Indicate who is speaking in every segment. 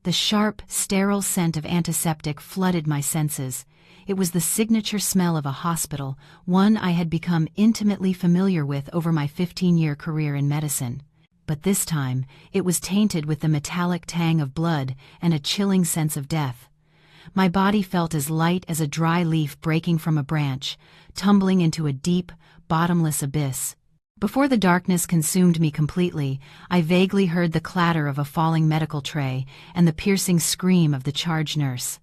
Speaker 1: The sharp, sterile scent of antiseptic flooded my senses. It was the signature smell of a hospital, one I had become intimately familiar with over my 15-year career in medicine. But this time, it was tainted with the metallic tang of blood and a chilling sense of death. My body felt as light as a dry leaf breaking from a branch, tumbling into a deep, bottomless abyss. Before the darkness consumed me completely, I vaguely heard the clatter of a falling medical tray and the piercing scream of the charge nurse.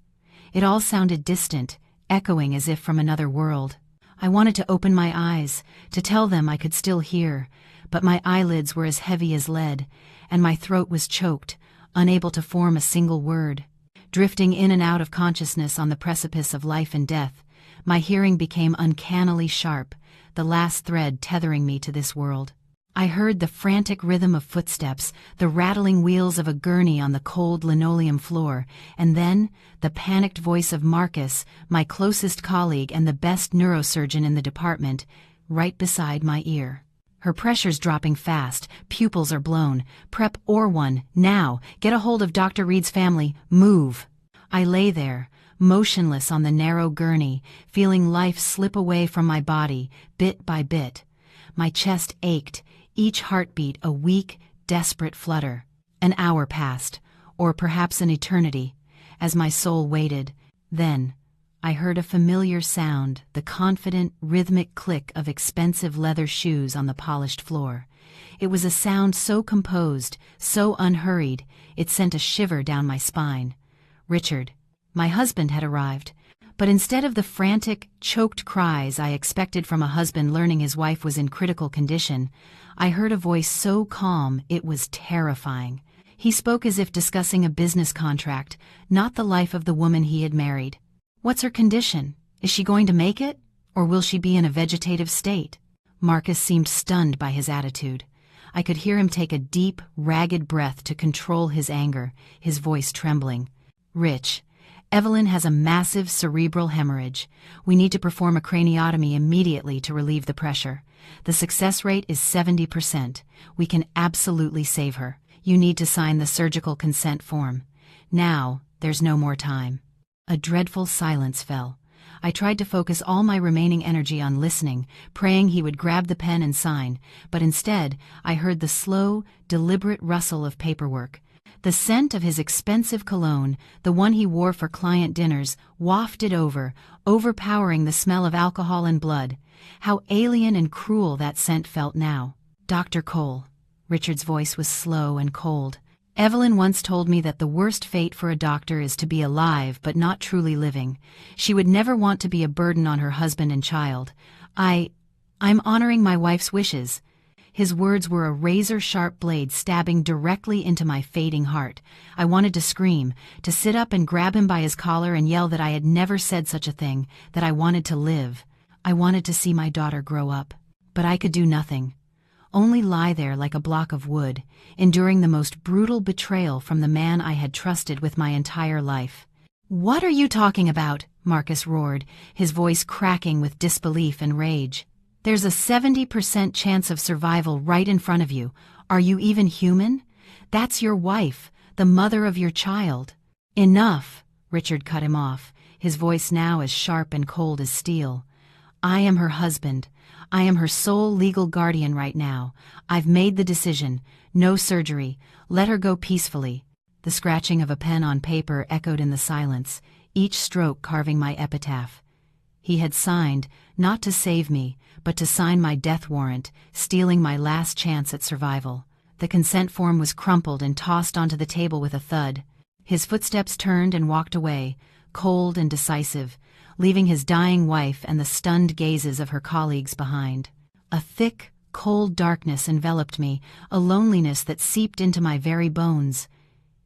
Speaker 1: It all sounded distant, echoing as if from another world. I wanted to open my eyes, to tell them I could still hear, but my eyelids were as heavy as lead, and my throat was choked, unable to form a single word. Drifting in and out of consciousness on the precipice of life and death, my hearing became uncannily sharp, the last thread tethering me to this world. I heard the frantic rhythm of footsteps, the rattling wheels of a gurney on the cold linoleum floor, and then the panicked voice of Marcus, my closest colleague and the best neurosurgeon in the department, right beside my ear. Her pressure's dropping fast, pupils are blown. Prep or one, now, get a hold of Dr. Reed's family, move. I lay there, motionless on the narrow gurney, feeling life slip away from my body, bit by bit. My chest ached, each heartbeat a weak, desperate flutter. An hour passed, or perhaps an eternity, as my soul waited. Then, I heard a familiar sound, the confident, rhythmic click of expensive leather shoes on the polished floor. It was a sound so composed, so unhurried, it sent a shiver down my spine. Richard, my husband, had arrived, but instead of the frantic, choked cries I expected from a husband learning his wife was in critical condition, I heard a voice so calm it was terrifying. He spoke as if discussing a business contract, not the life of the woman he had married. What's her condition? Is she going to make it? Or will she be in a vegetative state? Marcus seemed stunned by his attitude. I could hear him take a deep, ragged breath to control his anger, his voice trembling. Rich, Evelyn has a massive cerebral hemorrhage. We need to perform a craniotomy immediately to relieve the pressure. The success rate is 70%. We can absolutely save her. You need to sign the surgical consent form. Now, there's no more time. A dreadful silence fell. I tried to focus all my remaining energy on listening, praying he would grab the pen and sign, but instead I heard the slow, deliberate rustle of paperwork. The scent of his expensive cologne, the one he wore for client dinners, wafted over, overpowering the smell of alcohol and blood. How alien and cruel that scent felt now. Dr. Cole. Richard's voice was slow and cold. Evelyn once told me that the worst fate for a doctor is to be alive but not truly living. She would never want to be a burden on her husband and child. I'm honoring my wife's wishes. His words were a razor-sharp blade stabbing directly into my fading heart. I wanted to scream, to sit up and grab him by his collar and yell that I had never said such a thing, that I wanted to live. I wanted to see my daughter grow up. But I could do nothing. Only lie there like a block of wood, enduring the most brutal betrayal from the man I had trusted with my entire life. "What are you talking about?" Marcus roared, his voice cracking with disbelief and rage. "There's a 70% chance of survival right in front of you. Are you even human? That's your wife, the mother of your child." "Enough," Richard cut him off, his voice now as sharp and cold as steel. "I am her husband. I am her sole legal guardian right now. I've made the decision. No surgery. Let her go peacefully." The scratching of a pen on paper echoed in the silence, each stroke carving my epitaph. He had signed, not to save me, but to sign my death warrant, stealing my last chance at survival. The consent form was crumpled and tossed onto the table with a thud. His footsteps turned and walked away, cold and decisive, leaving his dying wife and the stunned gazes of her colleagues behind. A thick, cold darkness enveloped me, a loneliness that seeped into my very bones.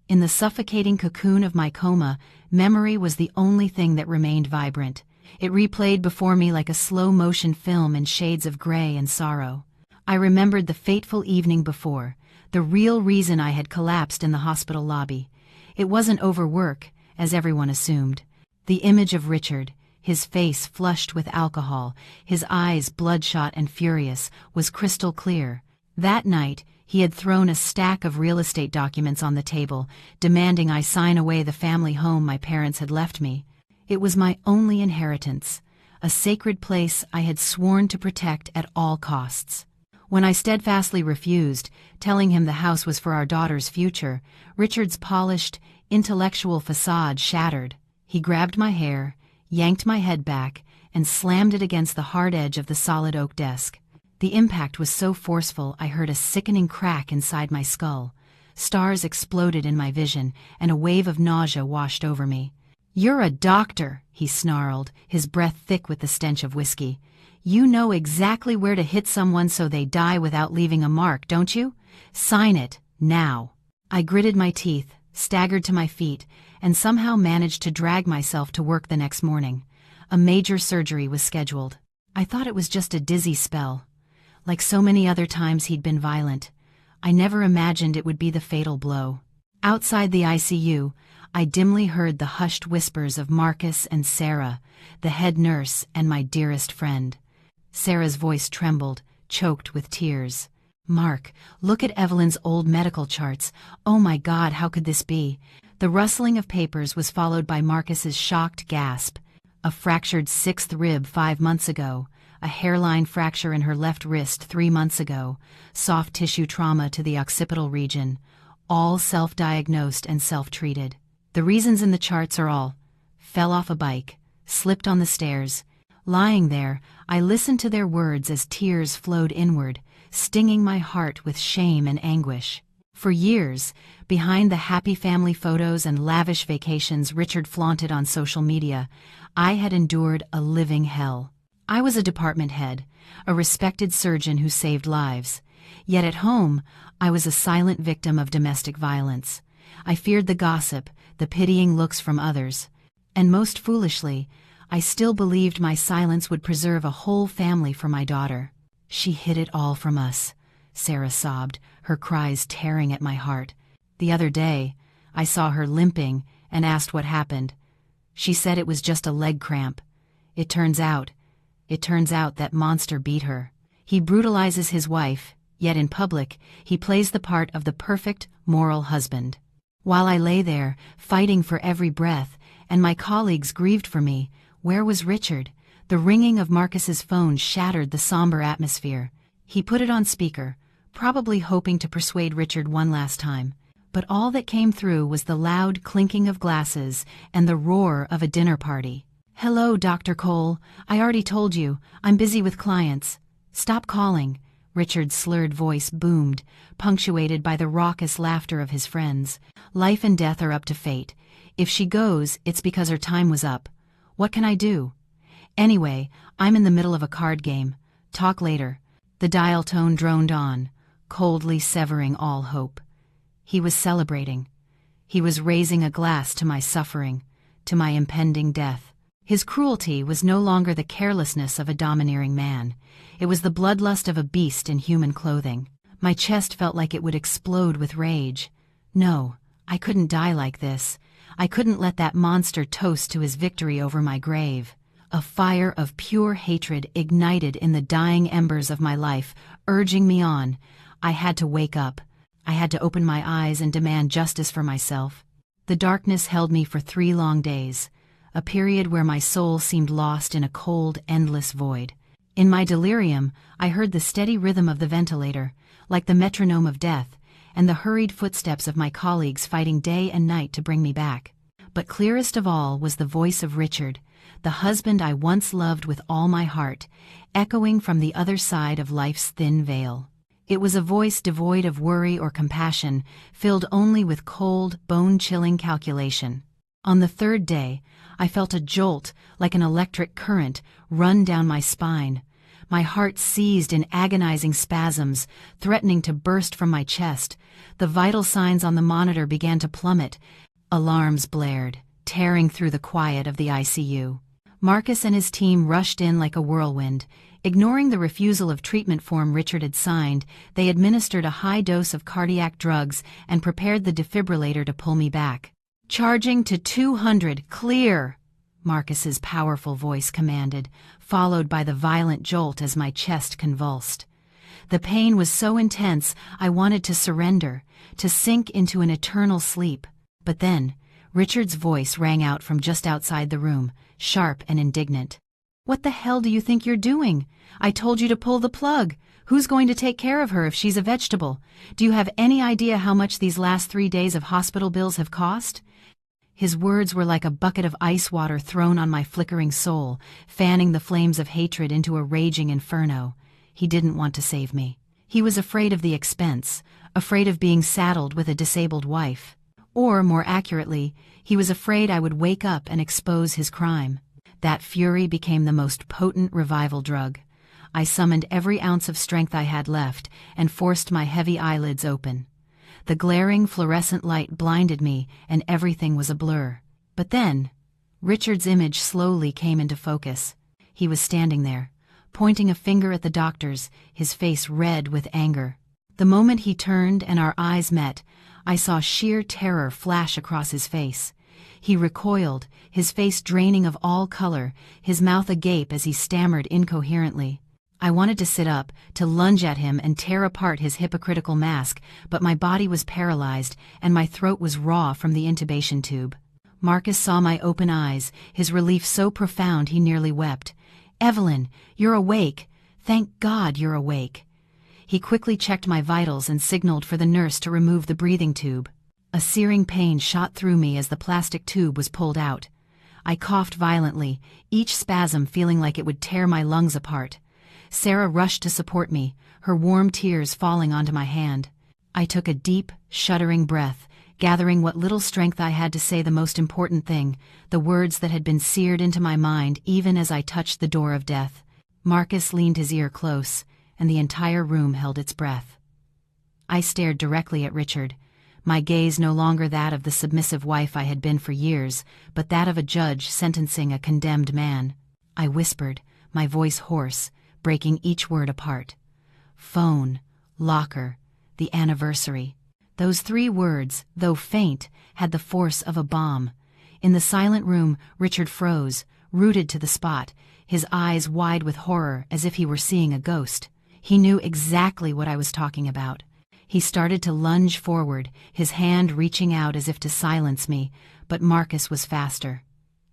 Speaker 1: In the suffocating cocoon of my coma, memory was the only thing that remained vibrant. It replayed before me like a slow-motion film in shades of gray and sorrow. I remembered the fateful evening before, the real reason I had collapsed in the hospital lobby. It wasn't overwork, as everyone assumed. The image of Richard, his face flushed with alcohol, his eyes bloodshot and furious, was crystal clear. That night, He had thrown a stack of real estate documents on the table, demanding I sign away the family home my parents had left me. It was my only inheritance, a sacred place I had sworn to protect at all costs. When I steadfastly refused, telling him the house was for our daughter's future, Richard's polished, intellectual facade shattered. He grabbed my hair, yanked my head back, and slammed it against the hard edge of the solid oak desk. The impact was so forceful I heard a sickening crack inside my skull. Stars exploded in my vision, and a wave of nausea washed over me. "You're a doctor," he snarled, his breath thick with the stench of whiskey. "You know exactly where to hit someone so they die without leaving a mark, don't you? Sign it, now." I gritted my teeth, staggered to my feet, and somehow managed to drag myself to work the next morning. A major surgery was scheduled. I thought it was just a dizzy spell. Like so many other times he'd been violent, I never imagined it would be the fatal blow. Outside the ICU, I dimly heard the hushed whispers of Marcus and Sarah, the head nurse and my dearest friend. Sarah's voice trembled, choked with tears. "Mark, look at Evelyn's old medical charts. Oh my God, how could this be?" The rustling of papers was followed by Marcus's shocked gasp. A fractured 6th rib 5 months ago, a hairline fracture in her left wrist 3 months ago, soft tissue trauma to the occipital region, all self-diagnosed and self-treated. The reasons in the charts are all: fell off a bike, slipped on the stairs. Lying there, I listened to their words as tears flowed inward, stinging my heart with shame and anguish. For years, behind the happy family photos and lavish vacations Richard flaunted on social media, I had endured a living hell. I was a department head, a respected surgeon who saved lives. Yet at home, I was a silent victim of domestic violence. I feared the gossip, the pitying looks from others. And most foolishly, I still believed my silence would preserve a whole family for my daughter. "She hid it all from us," Sarah sobbed, her cries tearing at my heart. The other day, I saw her limping and asked what happened. She said it was just a leg cramp. It turns out that monster beat her. He brutalizes his wife, yet in public, he plays the part of the perfect, moral husband. While I lay there, fighting for every breath, and my colleagues grieved for me, where was Richard? The ringing of Marcus's phone shattered the somber atmosphere. He put it on speaker, probably hoping to persuade Richard one last time. But all that came through was the loud clinking of glasses and the roar of a dinner party. "Hello, Dr. Cole. I already told you, I'm busy with clients. Stop calling." Richard's slurred voice boomed, punctuated by the raucous laughter of his friends. "Life and death are up to fate. If she goes, it's because her time was up. What can I do? Anyway, I'm in the middle of a card game. Talk later." The dial tone droned on, coldly severing all hope. He was celebrating. He was raising a glass to my suffering, to my impending death. His cruelty was no longer the carelessness of a domineering man. It was the bloodlust of a beast in human clothing. My chest felt like it would explode with rage. No, I couldn't die like this. I couldn't let that monster toast to his victory over my grave. A fire of pure hatred ignited in the dying embers of my life, urging me on. I had to wake up. I had to open my eyes and demand justice for myself. The darkness held me for 3 long days, a period where my soul seemed lost in a cold, endless void. In my delirium, I heard the steady rhythm of the ventilator, like the metronome of death, and the hurried footsteps of my colleagues fighting day and night to bring me back. But clearest of all was the voice of Richard, the husband I once loved with all my heart, echoing from the other side of life's thin veil. It was a voice devoid of worry or compassion, filled only with cold, bone-chilling calculation. On the 3rd day, I felt a jolt like an electric current run down my spine. My heart seized in agonizing spasms, threatening to burst from my chest. The vital signs on the monitor began to plummet. Alarms blared, tearing through the quiet of the ICU. Marcus and his team rushed in like a whirlwind. Ignoring the refusal of treatment form Richard had signed, they administered a high dose of cardiac drugs and prepared the defibrillator to pull me back. "Charging to 200, clear!" Marcus's powerful voice commanded, followed by the violent jolt as my chest convulsed. The pain was so intense I wanted to surrender, to sink into an eternal sleep. But then, Richard's voice rang out from just outside the room, sharp and indignant. "What the hell do you think you're doing? I told you to pull the plug. Who's going to take care of her if she's a vegetable? Do you have any idea how much these last 3 days of hospital bills have cost?" His words were like a bucket of ice water thrown on my flickering soul, fanning the flames of hatred into a raging inferno. He didn't want to save me. He was afraid of the expense, afraid of being saddled with a disabled wife. Or, more accurately, he was afraid I would wake up and expose his crime. That fury became the most potent revival drug. I summoned every ounce of strength I had left and forced my heavy eyelids open. The glaring fluorescent light blinded me and everything was a blur. But then, Richard's image slowly came into focus. He was standing there, pointing a finger at the doctors, his face red with anger. The moment he turned and our eyes met, I saw sheer terror flash across his face. He recoiled, his face draining of all color, his mouth agape as he stammered incoherently. I wanted to sit up, to lunge at him and tear apart his hypocritical mask, but my body was paralyzed and my throat was raw from the intubation tube. Marcus saw my open eyes, his relief so profound he nearly wept. "Evelyn, you're awake. Thank God you're awake." He quickly checked my vitals and signaled for the nurse to remove the breathing tube. A searing pain shot through me as the plastic tube was pulled out. I coughed violently, each spasm feeling like it would tear my lungs apart. Sarah rushed to support me, her warm tears falling onto my hand. I took a deep, shuddering breath, gathering what little strength I had to say the most important thing, the words that had been seared into my mind even as I touched the door of death. Marcus leaned his ear close, and the entire room held its breath. I stared directly at Richard, my gaze no longer that of the submissive wife I had been for years, but that of a judge sentencing a condemned man. I whispered, my voice hoarse, breaking each word apart. Phone, locker, the anniversary. Those 3 words, though faint, had the force of a bomb. In the silent room, Richard froze, rooted to the spot, his eyes wide with horror as if he were seeing a ghost. He knew exactly what I was talking about. He started to lunge forward, his hand reaching out as if to silence me, but Marcus was faster.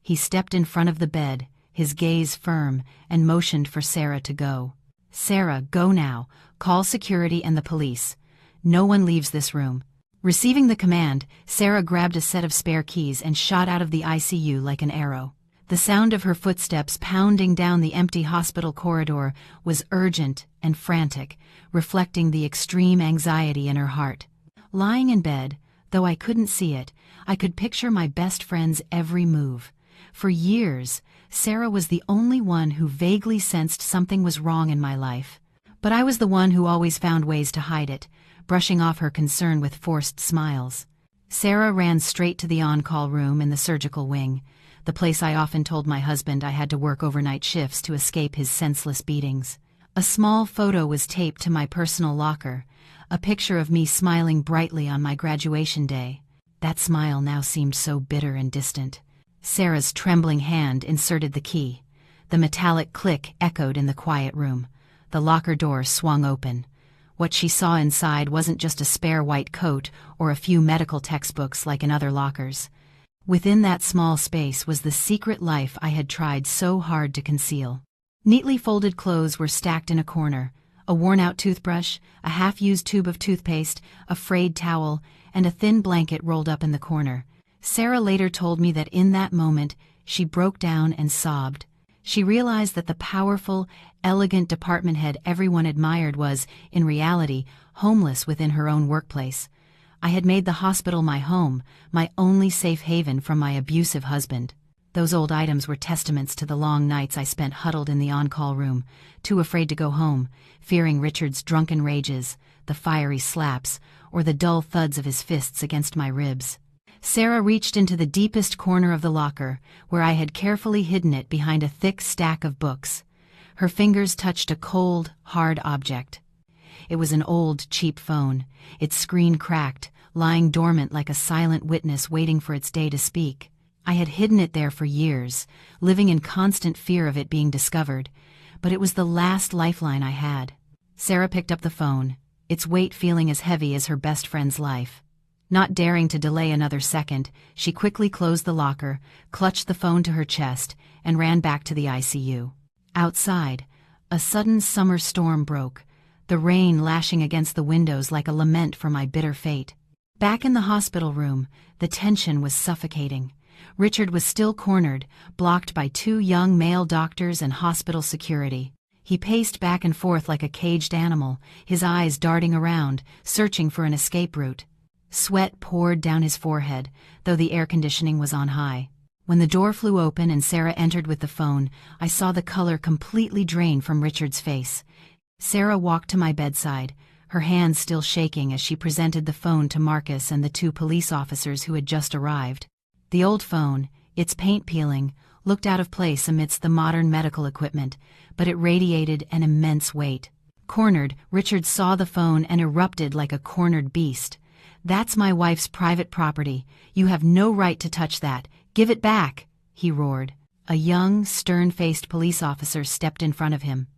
Speaker 1: He stepped in front of the bed, his gaze firm, and motioned for Sarah to go. "Sarah, go now. Call security and the police. No one leaves this room." Receiving the command, Sarah grabbed a set of spare keys and shot out of the ICU like an arrow. The sound of her footsteps pounding down the empty hospital corridor was urgent and frantic, reflecting the extreme anxiety in her heart. Lying in bed, though I couldn't see it, I could picture my best friend's every move. For years, Sarah was the only one who vaguely sensed something was wrong in my life. But I was the one who always found ways to hide it, brushing off her concern with forced smiles. Sarah ran straight to the on-call room in the surgical wing, the place I often told my husband I had to work overnight shifts to escape his senseless beatings. A small photo was taped to my personal locker, a picture of me smiling brightly on my graduation day. That smile now seemed so bitter and distant. Sarah's trembling hand inserted the key. The metallic click echoed in the quiet room. The locker door swung open. What she saw inside wasn't just a spare white coat or a few medical textbooks like in other lockers. Within that small space was the secret life I had tried so hard to conceal. Neatly folded clothes were stacked in a corner, a worn-out toothbrush, a half-used tube of toothpaste, a frayed towel, and a thin blanket rolled up in the corner. Sarah later told me that in that moment, she broke down and sobbed. She realized that the powerful, elegant department head everyone admired was, in reality, homeless within her own workplace. I had made the hospital my home, my only safe haven from my abusive husband. Those old items were testaments to the long nights I spent huddled in the on-call room, too afraid to go home, fearing Richard's drunken rages, the fiery slaps, or the dull thuds of his fists against my ribs. Sarah reached into the deepest corner of the locker, where I had carefully hidden it behind a thick stack of books. Her fingers touched a cold, hard object. It was an old, cheap phone, its screen cracked, lying dormant like a silent witness waiting for its day to speak. I had hidden it there for years, living in constant fear of it being discovered, but it was the last lifeline I had. Sarah picked up the phone, its weight feeling as heavy as her best friend's life. Not daring to delay another second, she quickly closed the locker, clutched the phone to her chest, and ran back to the ICU. Outside, a sudden summer storm broke, the rain lashing against the windows like a lament for my bitter fate. Back in the hospital room, the tension was suffocating. Richard was still cornered, blocked by two young male doctors and hospital security. He paced back and forth like a caged animal, his eyes darting around, searching for an escape route. Sweat poured down his forehead, though the air conditioning was on high. When the door flew open and Sarah entered with the phone, I saw the color completely drain from Richard's face. Sarah walked to my bedside, her hands still shaking as she presented the phone to Marcus and the two police officers who had just arrived. The old phone, its paint peeling, looked out of place amidst the modern medical equipment, but it radiated an immense weight. Cornered, Richard saw the phone and erupted like a cornered beast. "That's my wife's private property. You have no right to touch that. Give it back," he roared. A young, stern-faced police officer stepped in front of him.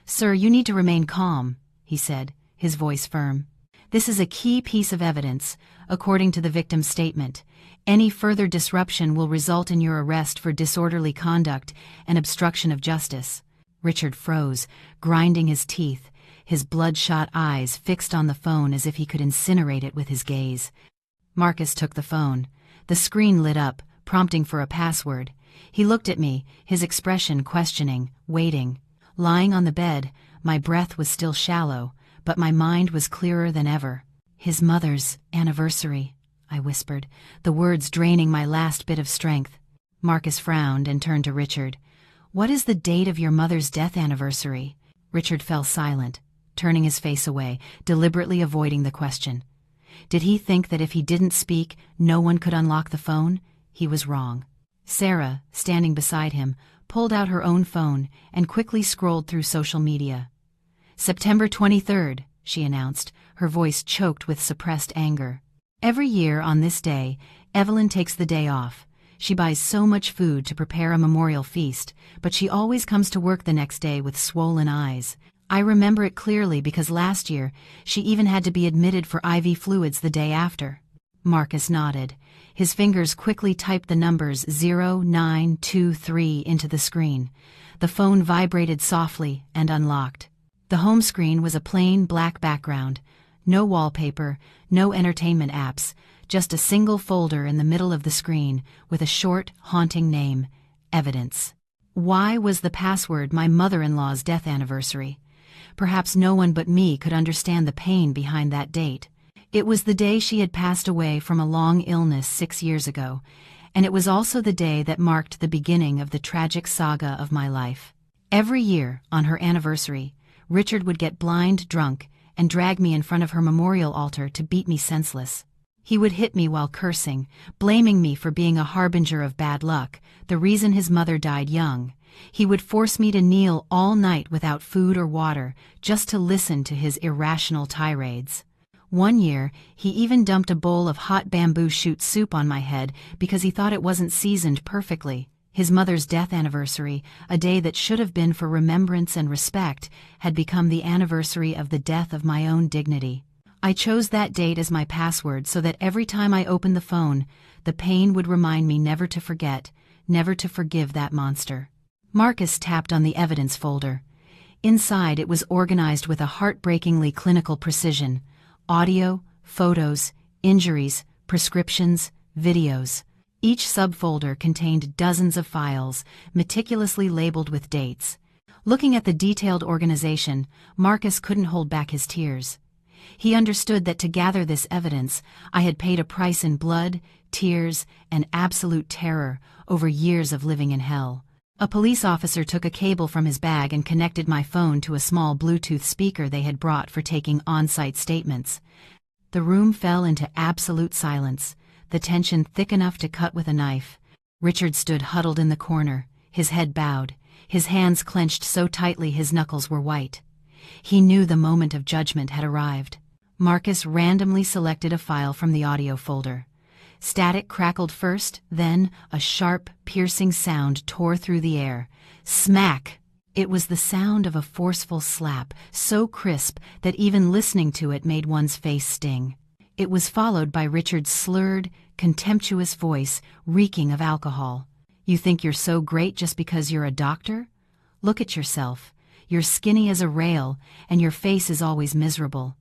Speaker 1: "Sir, you need to remain calm," he said, his voice firm. "This is a key piece of evidence, according to the victim's statement. Any further disruption will result in your arrest for disorderly conduct and obstruction of justice." Richard froze, grinding his teeth, his bloodshot eyes fixed on the phone as if he could incinerate it with his gaze. Marcus took the phone. The screen lit up, prompting for a password. He looked at me, his expression questioning, waiting. Lying on the bed, my breath was still shallow, but my mind was clearer than ever. "His mother's anniversary," I whispered, the words draining my last bit of strength. Marcus frowned and turned to Richard. "What is the date of your mother's death anniversary?" Richard fell silent, turning his face away, deliberately avoiding the question. Did he think that if he didn't speak, no one could unlock the phone? He was wrong. Sarah, standing beside him, pulled out her own phone and quickly scrolled through social media. "September 23rd, she announced, her voice choked with suppressed anger. "Every year on this day, Evelyn takes the day off. She buys so much food to prepare a memorial feast, but she always comes to work the next day with swollen eyes. I remember it clearly because last year she even had to be admitted for IV fluids the day after." Marcus nodded. His fingers quickly typed the numbers 0923 into the screen. The phone vibrated softly and unlocked. The home screen was a plain black background. No wallpaper, no entertainment apps, just a single folder in the middle of the screen with a short, haunting name, Evidence. Why was the password my mother-in-law's death anniversary? Perhaps no one but me could understand the pain behind that date. It was the day she had passed away from a long illness 6 years ago, and it was also the day that marked the beginning of the tragic saga of my life. Every year, on her anniversary, Richard would get blind drunk and drag me in front of her memorial altar to beat me senseless. He would hit me while cursing, blaming me for being a harbinger of bad luck, the reason his mother died young. He would force me to kneel all night without food or water, just to listen to his irrational tirades. One year, he even dumped a bowl of hot bamboo shoot soup on my head because he thought it wasn't seasoned perfectly. His mother's death anniversary, a day that should have been for remembrance and respect, had become the anniversary of the death of my own dignity. I chose that date as my password so that every time I opened the phone, the pain would remind me never to forget, never to forgive that monster. Marcus tapped on the evidence folder. Inside, it was organized with a heartbreakingly clinical precision. Audio, photos, injuries, prescriptions, videos. Each subfolder contained dozens of files, meticulously labeled with dates. Looking at the detailed organization, Marcus couldn't hold back his tears. He understood that to gather this evidence, I had paid a price in blood, tears, and absolute terror over years of living in hell. A police officer took a cable from his bag and connected my phone to a small Bluetooth speaker they had brought for taking on-site statements. The room fell into absolute silence, the tension thick enough to cut with a knife. Richard stood huddled in the corner, his head bowed, his hands clenched so tightly his knuckles were white. He knew the moment of judgment had arrived. Marcus randomly selected a file from the audio folder. Static crackled first, then a sharp, piercing sound tore through the air. Smack! It was the sound of a forceful slap, so crisp that even listening to it made one's face sting. It was followed by Richard's slurred, contemptuous voice, reeking of alcohol. "You think you're so great just because you're a doctor? Look at yourself. You're skinny as a rail, and your face is always miserable.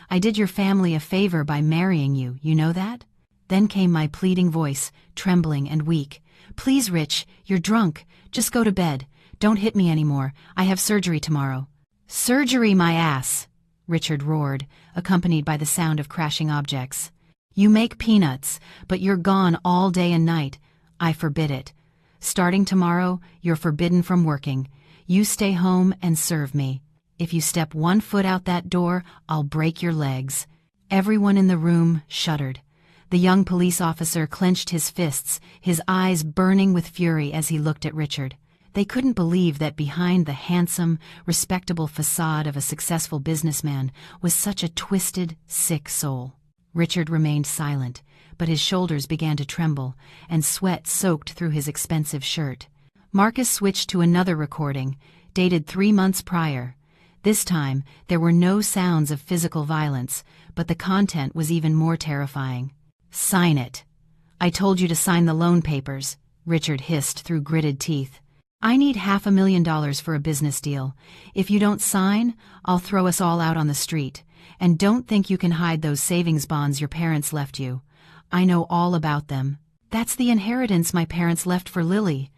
Speaker 1: I did your family a favor by marrying you, you know that?" Then came my pleading voice, trembling and weak. "Please, Rich, you're drunk. Just go to bed. Don't hit me anymore. I have surgery tomorrow." "Surgery, my ass!" Richard roared, accompanied by the sound of crashing objects. "You make peanuts, but you're gone all day and night. I forbid it. Starting tomorrow, you're forbidden from working. You stay home and serve me. If you step 1 foot out that door, I'll break your legs." Everyone in the room shuddered. The young police officer clenched his fists, his eyes burning with fury as he looked at Richard. They couldn't believe that behind the handsome, respectable facade of a successful businessman was such a twisted, sick soul. Richard remained silent, but his shoulders began to tremble, and sweat soaked through his expensive shirt. Marcus switched to another recording, dated 3 months prior. This time, there were no sounds of physical violence, but the content was even more terrifying. "Sign it." "I told you to sign the loan papers," Richard hissed through gritted teeth. "I need $500,000 for a business deal. If you don't sign, I'll throw us all out on the street. And don't think you can hide those savings bonds your parents left you. I know all about them. That's the inheritance my parents left for Lily."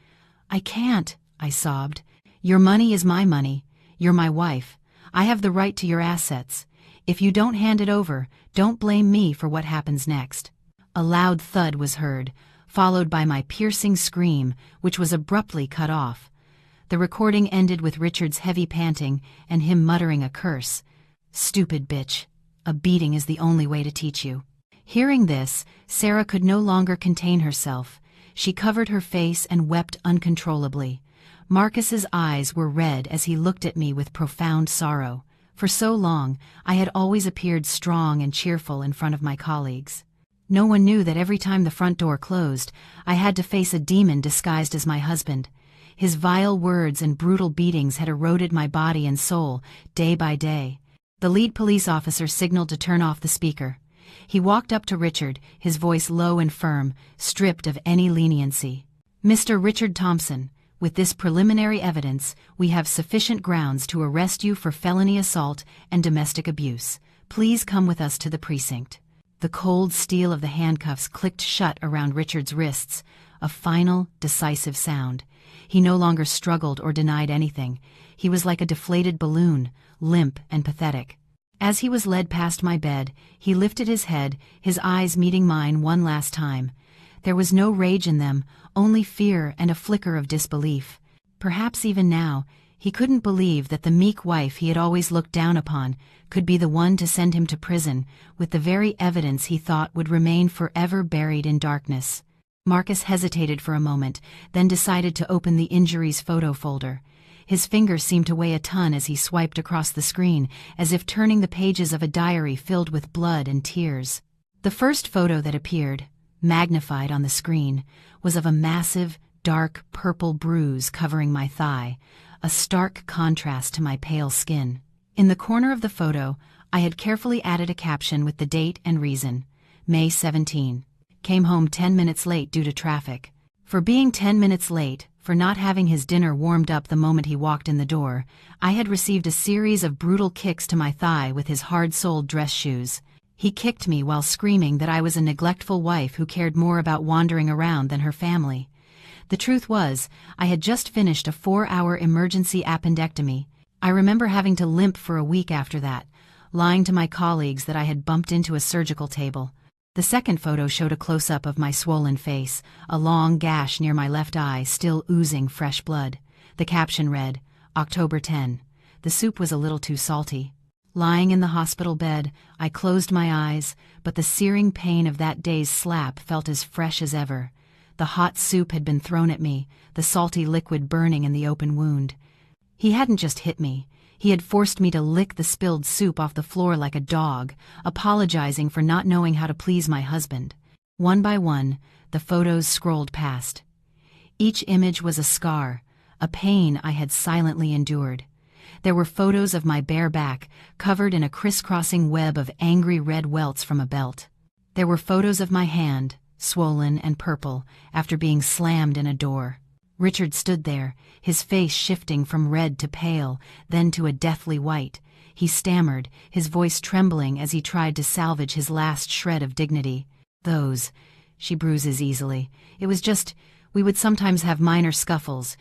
Speaker 1: "I can't," I sobbed. "Your money is my money. You're my wife. I have the right to your assets. If you don't hand it over, don't blame me for what happens next." A loud thud was heard, followed by my piercing scream, which was abruptly cut off. The recording ended with Richard's heavy panting and him muttering a curse. "Stupid bitch. A beating is the only way to teach you." Hearing this, Sarah could no longer contain herself. She covered her face and wept uncontrollably. Marcus's eyes were red as he looked at me with profound sorrow. For so long, I had always appeared strong and cheerful in front of my colleagues. No one knew that every time the front door closed, I had to face a demon disguised as my husband. His vile words and brutal beatings had eroded my body and soul, day by day. The lead police officer signaled to turn off the speaker. He walked up to Richard, his voice low and firm, stripped of any leniency. "Mr. Richard Thompson, with this preliminary evidence, we have sufficient grounds to arrest you for felony assault and domestic abuse. Please come with us to the precinct." The cold steel of the handcuffs clicked shut around Richard's wrists, a final, decisive sound. He no longer struggled or denied anything. He was like a deflated balloon, limp and pathetic. As he was led past my bed, he lifted his head, his eyes meeting mine one last time. There was no rage in them, only fear and a flicker of disbelief. Perhaps even now, he couldn't believe that the meek wife he had always looked down upon could be the one to send him to prison, with the very evidence he thought would remain forever buried in darkness. Marcus hesitated for a moment, then decided to open the injuries photo folder. His fingers seemed to weigh a ton as he swiped across the screen, as if turning the pages of a diary filled with blood and tears. The first photo that appeared, magnified on the screen, was of a massive, dark purple bruise covering my thigh, a stark contrast to my pale skin. In the corner of the photo, I had carefully added a caption with the date and reason. May 17. Came home 10 minutes late due to traffic. For being 10 minutes late, for not having his dinner warmed up the moment he walked in the door, I had received a series of brutal kicks to my thigh with his hard-soled dress shoes. He kicked me while screaming that I was a neglectful wife who cared more about wandering around than her family. The truth was, I had just finished a 4-hour emergency appendectomy. I remember having to limp for a week after that, lying to my colleagues that I had bumped into a surgical table. The second photo showed a close-up of my swollen face, a long gash near my left eye still oozing fresh blood. The caption read, October 10. The soup was a little too salty. Lying in the hospital bed, I closed my eyes, but the searing pain of that day's slap felt as fresh as ever. The hot soup had been thrown at me, the salty liquid burning in the open wound. He hadn't just hit me. He had forced me to lick the spilled soup off the floor like a dog, apologizing for not knowing how to please my husband. One by one, the photos scrolled past. Each image was a scar, a pain I had silently endured. There were photos of my bare back, covered in a crisscrossing web of angry red welts from a belt. There were photos of my hand, swollen and purple, after being slammed in a door. Richard stood there, his face shifting from red to pale, then to a deathly white. He stammered, his voice trembling as he tried to salvage his last shred of dignity. She bruises easily. It was just, we would sometimes have minor scuffles,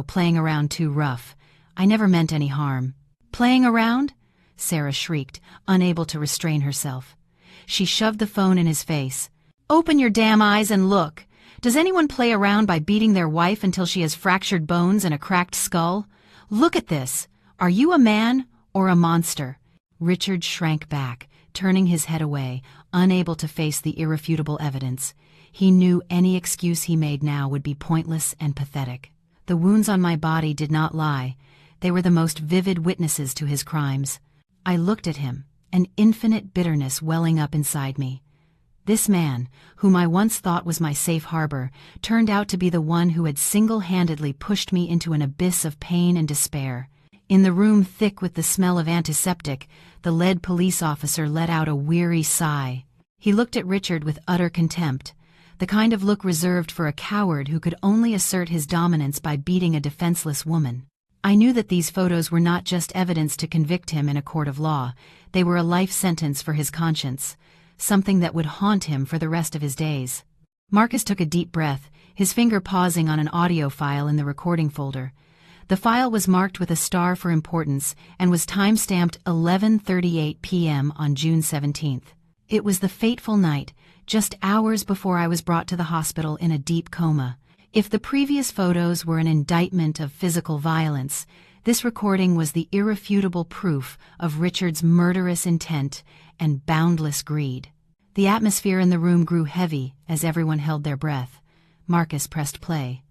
Speaker 1: playing around too rough. I never meant any harm. Playing around? Sarah shrieked, unable to restrain herself. She shoved the phone in his face. Open your damn eyes and look. Does anyone play around by beating their wife until she has fractured bones and a cracked skull? Look at this. Are you a man or a monster? Richard shrank back, turning his head away, unable to face the irrefutable evidence. He knew any excuse he made now would be pointless and pathetic. The wounds on my body did not lie. They were the most vivid witnesses to his crimes. I looked at him, an infinite bitterness welling up inside me. This man, whom I once thought was my safe harbor, turned out to be the one who had single-handedly pushed me into an abyss of pain and despair. In the room thick with the smell of antiseptic, the lead police officer let out a weary sigh. He looked at Richard with utter contempt, the kind of look reserved for a coward who could only assert his dominance by beating a defenseless woman. I knew that these photos were not just evidence to convict him in a court of law. They were a life sentence for his conscience, something that would haunt him for the rest of his days. Marcus took a deep breath, his finger pausing on an audio file in the recording folder. The file was marked with a star for importance and was time-stamped 11:38 p.m. on June 17th. It was the fateful night, just hours before I was brought to the hospital in a deep coma. If the previous photos were an indictment of physical violence, this recording was the irrefutable proof of Richard's murderous intent and boundless greed. The atmosphere in the room grew heavy as everyone held their breath. Marcus pressed play.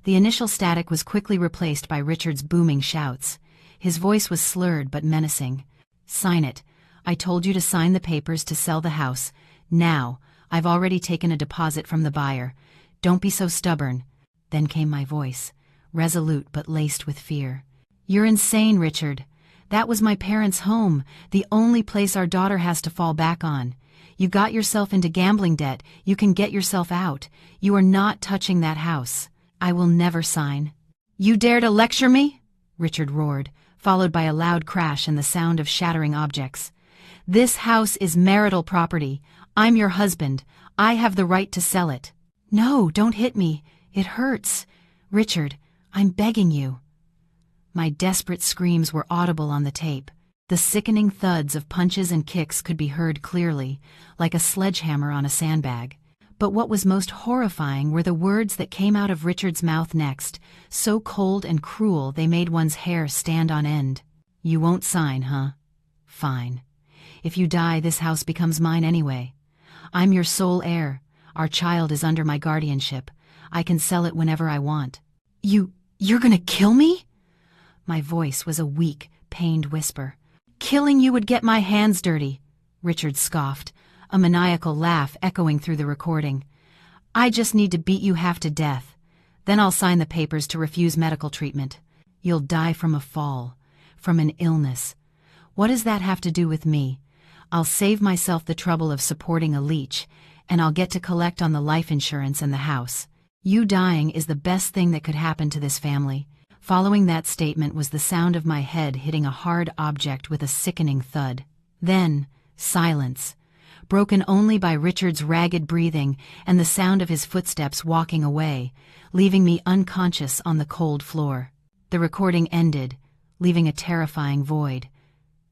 Speaker 1: The initial static was quickly replaced by Richard's booming shouts. His voice was slurred but menacing. Sign it. I told you to sign the papers to sell the house. Now, I've already taken a deposit from the buyer. Don't be so stubborn. Then came my voice, resolute but laced with fear. You're insane, Richard. That was my parents' home, the only place our daughter has to fall back on. You got yourself into gambling debt. You can get yourself out. You are not touching that house. I will never sign. You dare to lecture me? Richard roared, followed by a loud crash and the sound of shattering objects. This house is marital property. I'm your husband. I have the right to sell it. No, don't hit me. It hurts. Richard, I'm begging you. My desperate screams were audible on the tape. The sickening thuds of punches and kicks could be heard clearly, like a sledgehammer on a sandbag. But what was most horrifying were the words that came out of Richard's mouth next, so cold and cruel they made one's hair stand on end. You won't sign, huh? Fine. If you die, this house becomes mine anyway. I'm your sole heir. Our child is under my guardianship. I can sell it whenever I want. You're gonna kill me? My voice was a weak, pained whisper. Killing you would get my hands dirty, Richard scoffed, a maniacal laugh echoing through the recording. I just need to beat you half to death. Then I'll sign the papers to refuse medical treatment. You'll die from a fall, from an illness. What does that have to do with me? I'll save myself the trouble of supporting a leech, and I'll get to collect on the life insurance and the house. You dying is the best thing that could happen to this family. Following that statement was the sound of my head hitting a hard object with a sickening thud. Then, silence, broken only by Richard's ragged breathing and the sound of his footsteps walking away, leaving me unconscious on the cold floor. The recording ended, leaving a terrifying void.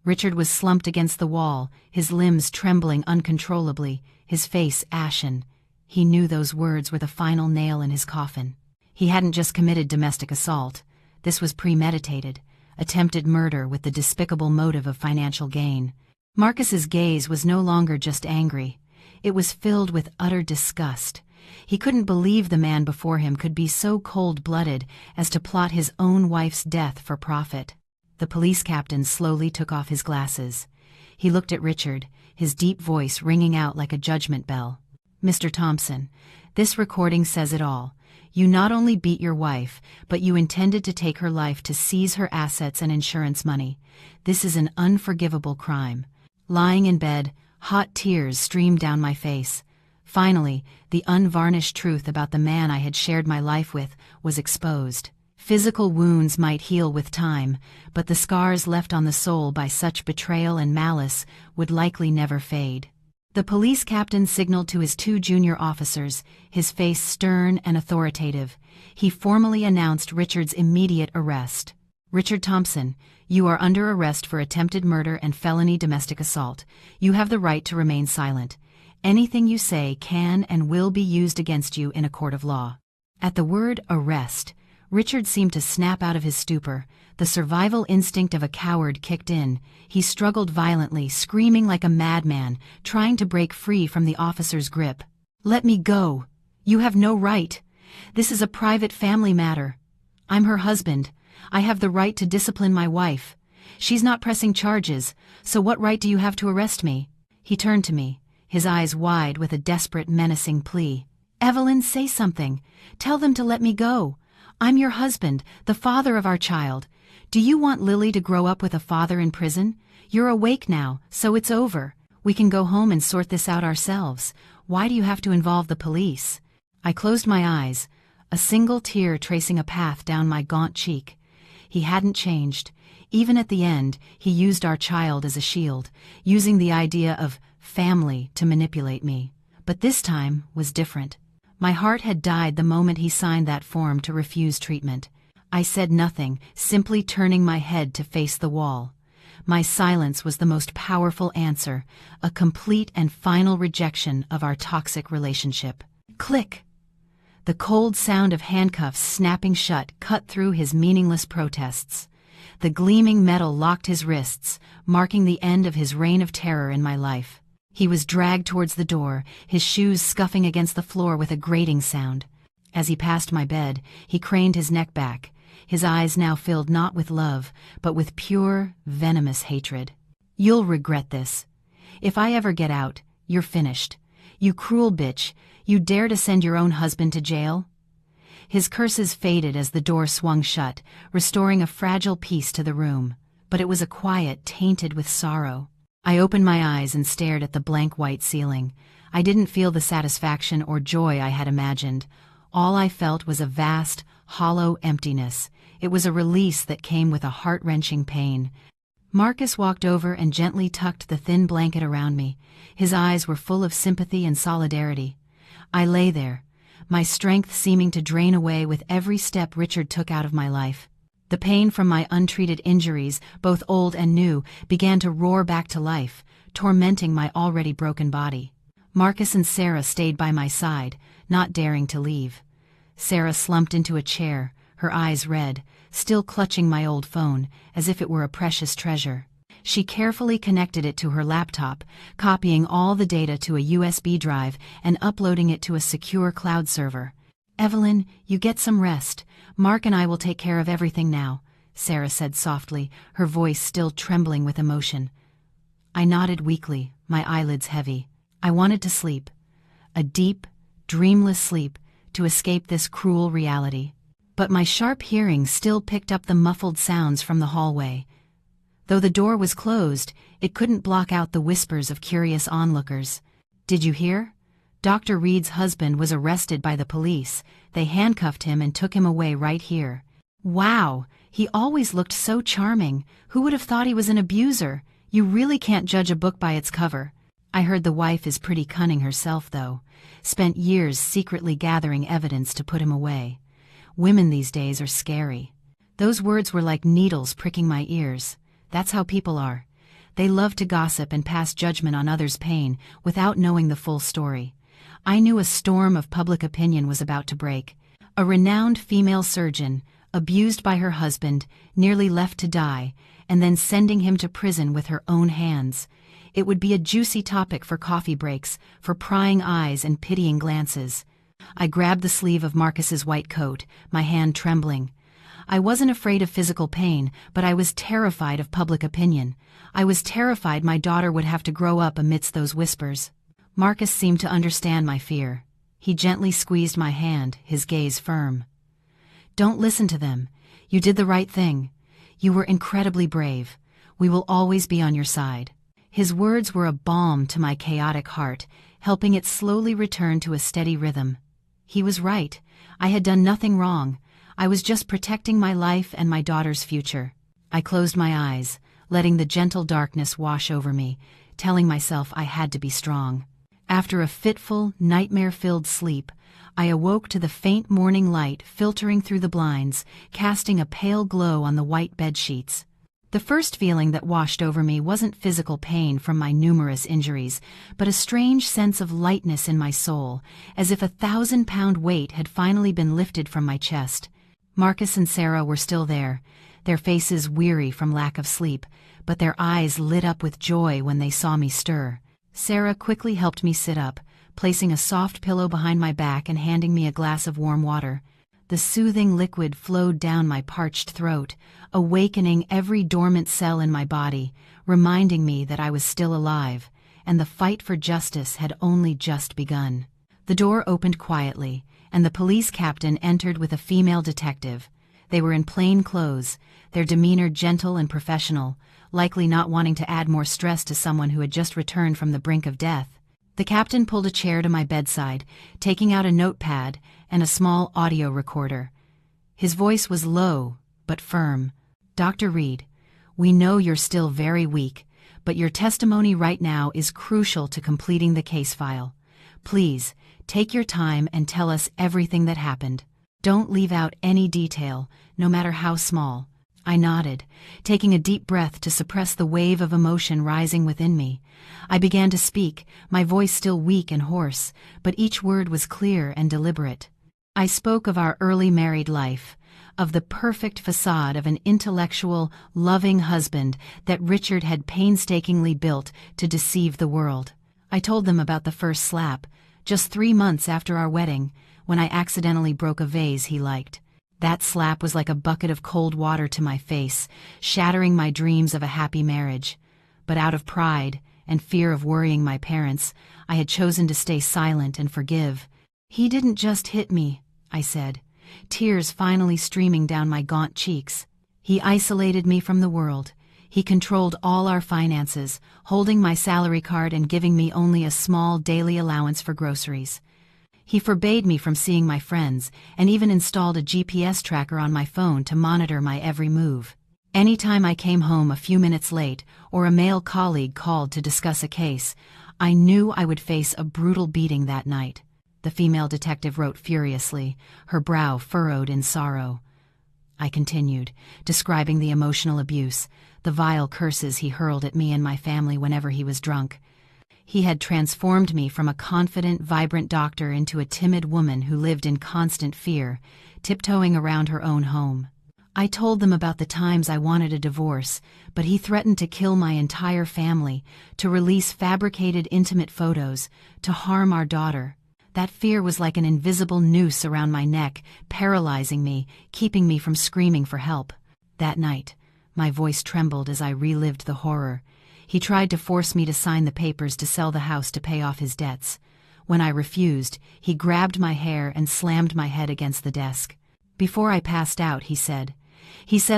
Speaker 1: Richard was slumped against the wall, his limbs trembling uncontrollably, his face ashen. He knew those words were the final nail in his coffin. He hadn't just committed domestic assault. This was premeditated, attempted murder with the despicable motive of financial gain. Marcus's gaze was no longer just angry. It was filled with utter disgust. He couldn't believe the man before him could be so cold-blooded as to plot his own wife's death for profit. The police captain slowly took off his glasses. He looked at Richard, his deep voice ringing out like a judgment bell. Mr. Thompson, this recording says it all. You not only beat your wife, but you intended to take her life to seize her assets and insurance money. This is an unforgivable crime. Lying in bed, hot tears streamed down my face. Finally, the unvarnished truth about the man I had shared my life with was exposed. Physical wounds might heal with time, but the scars left on the soul by such betrayal and malice would likely never fade. The police captain signaled to his 2 junior officers, his face stern and authoritative. He formally announced Richard's immediate arrest. "Richard Thompson, you are under arrest for attempted murder and felony domestic assault. You have the right to remain silent. Anything you say can and will be used against you in a court of law." At the word arrest, Richard seemed to snap out of his stupor. The survival instinct of a coward kicked in. He struggled violently, screaming like a madman, trying to break free from the officer's grip. "Let me go! You have no right! This is a private family matter. I'm her husband. I have the right to discipline my wife. She's not pressing charges, so what right do you have to arrest me?" He turned to me, his eyes wide with a desperate, menacing plea. "Evelyn, say something. Tell them to let me go. I'm your husband, the father of our child. Do you want Lily to grow up with a father in prison? You're awake now, so it's over. We can go home and sort this out ourselves. Why do you have to involve the police?" I closed my eyes, a single tear tracing a path down my gaunt cheek. He hadn't changed. Even at the end, he used our child as a shield, using the idea of family to manipulate me. But this time was different. My heart had died the moment he signed that form to refuse treatment. I said nothing, simply turning my head to face the wall. My silence was the most powerful answer, a complete and final rejection of our toxic relationship. Click! The cold sound of handcuffs snapping shut cut through his meaningless protests. The gleaming metal locked his wrists, marking the end of his reign of terror in my life. He was dragged towards the door, his shoes scuffing against the floor with a grating sound. As he passed my bed, he craned his neck back, his eyes now filled not with love, but with pure, venomous hatred. "You'll regret this. If I ever get out, you're finished. You cruel bitch, you dare to send your own husband to jail?" His curses faded as the door swung shut, restoring a fragile peace to the room. But it was a quiet tainted with sorrow. I opened my eyes and stared at the blank white ceiling. I didn't feel the satisfaction or joy I had imagined. All I felt was a vast, hollow emptiness. It was a release that came with a heart-wrenching pain. Marcus walked over and gently tucked the thin blanket around me. His eyes were full of sympathy and solidarity. I lay there, my strength seeming to drain away with every step Richard took out of my life. The pain from my untreated injuries, both old and new, began to roar back to life, tormenting my already broken body. Marcus and Sarah stayed by my side, not daring to leave. Sarah slumped into a chair, her eyes red, still clutching my old phone, as if it were a precious treasure. She carefully connected it to her laptop, copying all the data to a USB drive and uploading it to a secure cloud server. "Evelyn, you get some rest. Mark and I will take care of everything now," Sarah said softly, her voice still trembling with emotion. I nodded weakly, my eyelids heavy. I wanted to sleep. A deep, dreamless sleep, to escape this cruel reality. But my sharp hearing still picked up the muffled sounds from the hallway. Though the door was closed, it couldn't block out the whispers of curious onlookers. "Did you hear? Dr. Reed's husband was arrested by the police. They handcuffed him and took him away right here." "Wow, he always looked so charming. Who would have thought he was an abuser? You really can't judge a book by its cover." I heard the wife is pretty cunning herself, though. Spent years secretly gathering evidence to put him away. Women these days are scary. Those words were like needles pricking my ears. That's how people are. They love to gossip and pass judgment on others' pain without knowing the full story. I knew a storm of public opinion was about to break. A renowned female surgeon, abused by her husband, nearly left to die, and then sending him to prison with her own hands. It would be a juicy topic for coffee breaks, for prying eyes and pitying glances. I grabbed the sleeve of Marcus's white coat, my hand trembling. I wasn't afraid of physical pain, but I was terrified of public opinion. I was terrified my daughter would have to grow up amidst those whispers. Marcus seemed to understand my fear. He gently squeezed my hand, his gaze firm. "Don't listen to them. You did the right thing. You were incredibly brave. We will always be on your side." His words were a balm to my chaotic heart, helping it slowly return to a steady rhythm. He was right. I had done nothing wrong. I was just protecting my life and my daughter's future. I closed my eyes, letting the gentle darkness wash over me, telling myself I had to be strong. After a fitful, nightmare-filled sleep, I awoke to the faint morning light filtering through the blinds, casting a pale glow on the white bedsheets. The first feeling that washed over me wasn't physical pain from my numerous injuries, but a strange sense of lightness in my soul, as if a 1,000-pound weight had finally been lifted from my chest. Marcus and Sarah were still there, their faces weary from lack of sleep, but their eyes lit up with joy when they saw me stir. Sarah quickly helped me sit up, placing a soft pillow behind my back and handing me a glass of warm water. The soothing liquid flowed down my parched throat, awakening every dormant cell in my body, reminding me that I was still alive, and the fight for justice had only just begun. The door opened quietly, and the police captain entered with a female detective. They were in plain clothes, their demeanor gentle and professional, likely not wanting to add more stress to someone who had just returned from the brink of death. The captain pulled a chair to my bedside, taking out a notepad and a small audio recorder. His voice was low, but firm. "Dr. Reed, we know you're still very weak, but your testimony right now is crucial to completing the case file. Please, take your time and tell us everything that happened. Don't leave out any detail, no matter how small." I nodded, taking a deep breath to suppress the wave of emotion rising within me. I began to speak, my voice still weak and hoarse, but each word was clear and deliberate. I spoke of our early married life, of the perfect facade of an intellectual, loving husband that Richard had painstakingly built to deceive the world. I told them about the first slap, just 3 months after our wedding, when I accidentally broke a vase he liked. That slap was like a bucket of cold water to my face, shattering my dreams of a happy marriage. But out of pride and fear of worrying my parents, I had chosen to stay silent and forgive. "He didn't just hit me," I said, tears finally streaming down my gaunt cheeks. "He isolated me from the world. He controlled all our finances, holding my salary card and giving me only a small daily allowance for groceries. He forbade me from seeing my friends, and even installed a GPS tracker on my phone to monitor my every move. Anytime I came home a few minutes late, or a male colleague called to discuss a case, I knew I would face a brutal beating that night." The female detective wrote furiously, her brow furrowed in sorrow. I continued, describing the emotional abuse, the vile curses he hurled at me and my family whenever he was drunk. He had transformed me from a confident, vibrant doctor into a timid woman who lived in constant fear, tiptoeing around her own home. I told them about the times I wanted a divorce, but he threatened to kill my entire family, to release fabricated intimate photos, to harm our daughter. That fear was like an invisible noose around my neck, paralyzing me, keeping me from screaming for help. That night, my voice trembled as I relived the horror. He tried to force me to sign the papers to sell the house to pay off his debts. When I refused, he grabbed my hair and slammed my head against the desk. Before I passed out, he said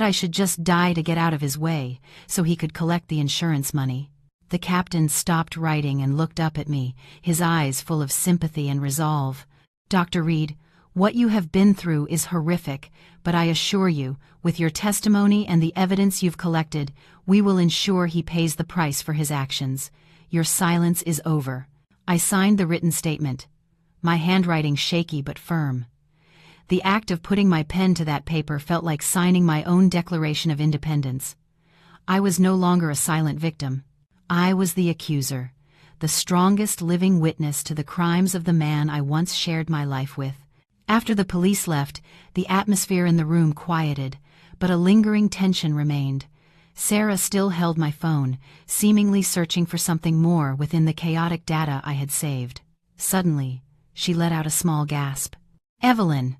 Speaker 1: I should just die to get out of his way, so he could collect the insurance money. The captain stopped writing and looked up at me, his eyes full of sympathy and resolve. "Dr. Reed, what you have been through is horrific, but I assure you, with your testimony and the evidence you've collected, we will ensure he pays the price for his actions. Your silence is over." I signed the written statement, my handwriting shaky but firm. The act of putting my pen to that paper felt like signing my own Declaration of Independence. I was no longer a silent victim. I was the accuser, the strongest living witness to the crimes of the man I once shared my life with. After the police left, the atmosphere in the room quieted, but a lingering tension remained. Sarah still held my phone, seemingly searching for something more within the chaotic data I had saved. Suddenly, she let out a small gasp. "Evelyn,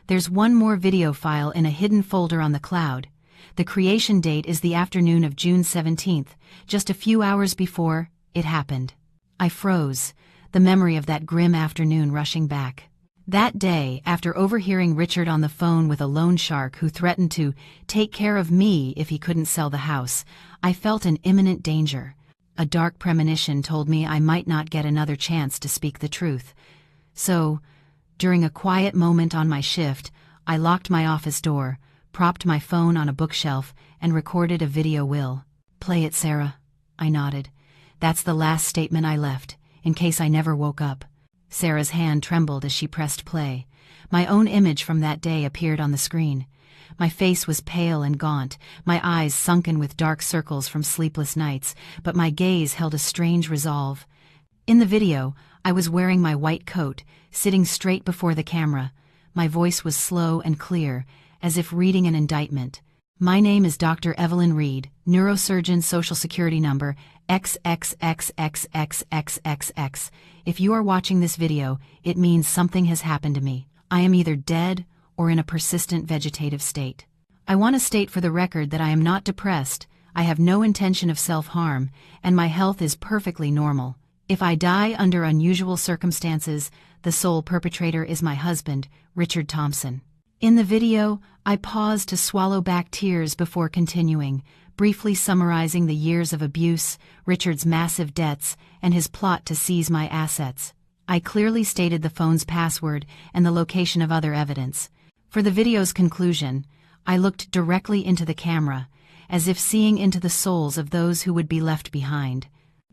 Speaker 1: there's one more video file in a hidden folder on the cloud. The creation date is the afternoon of June 17th, just a few hours before it happened." I froze, the memory of that grim afternoon rushing back. That day, after overhearing Richard on the phone with a loan shark who threatened to take care of me if he couldn't sell the house, I felt an imminent danger. A dark premonition told me I might not get another chance to speak the truth. So, during a quiet moment on my shift, I locked my office door, propped my phone on a bookshelf, and recorded a video will. "Play it, Sarah." I nodded. "That's the last statement I left, in case I never woke up." Sarah's hand trembled as she pressed play. My own image from that day appeared on the screen. My face was pale and gaunt, my eyes sunken with dark circles from sleepless nights, but my gaze held a strange resolve. In the video, I was wearing my white coat, sitting straight before the camera. My voice was slow and clear, as if reading an indictment. "My name is Dr. Evelyn Reed, neurosurgeon, social security number XXXXXXXX. If you are watching this video, it means something has happened to me. I am either dead or in a persistent vegetative state. I want to state for the record that I am not depressed, I have no intention of self-harm, and my health is perfectly normal. If I die under unusual circumstances, the sole perpetrator is my husband, Richard Thompson." In the video, I paused to swallow back tears before continuing, briefly summarizing the years of abuse, Richard's massive debts, and his plot to seize my assets. I clearly stated the phone's password and the location of other evidence. For the video's conclusion, I looked directly into the camera, as if seeing into the souls of those who would be left behind.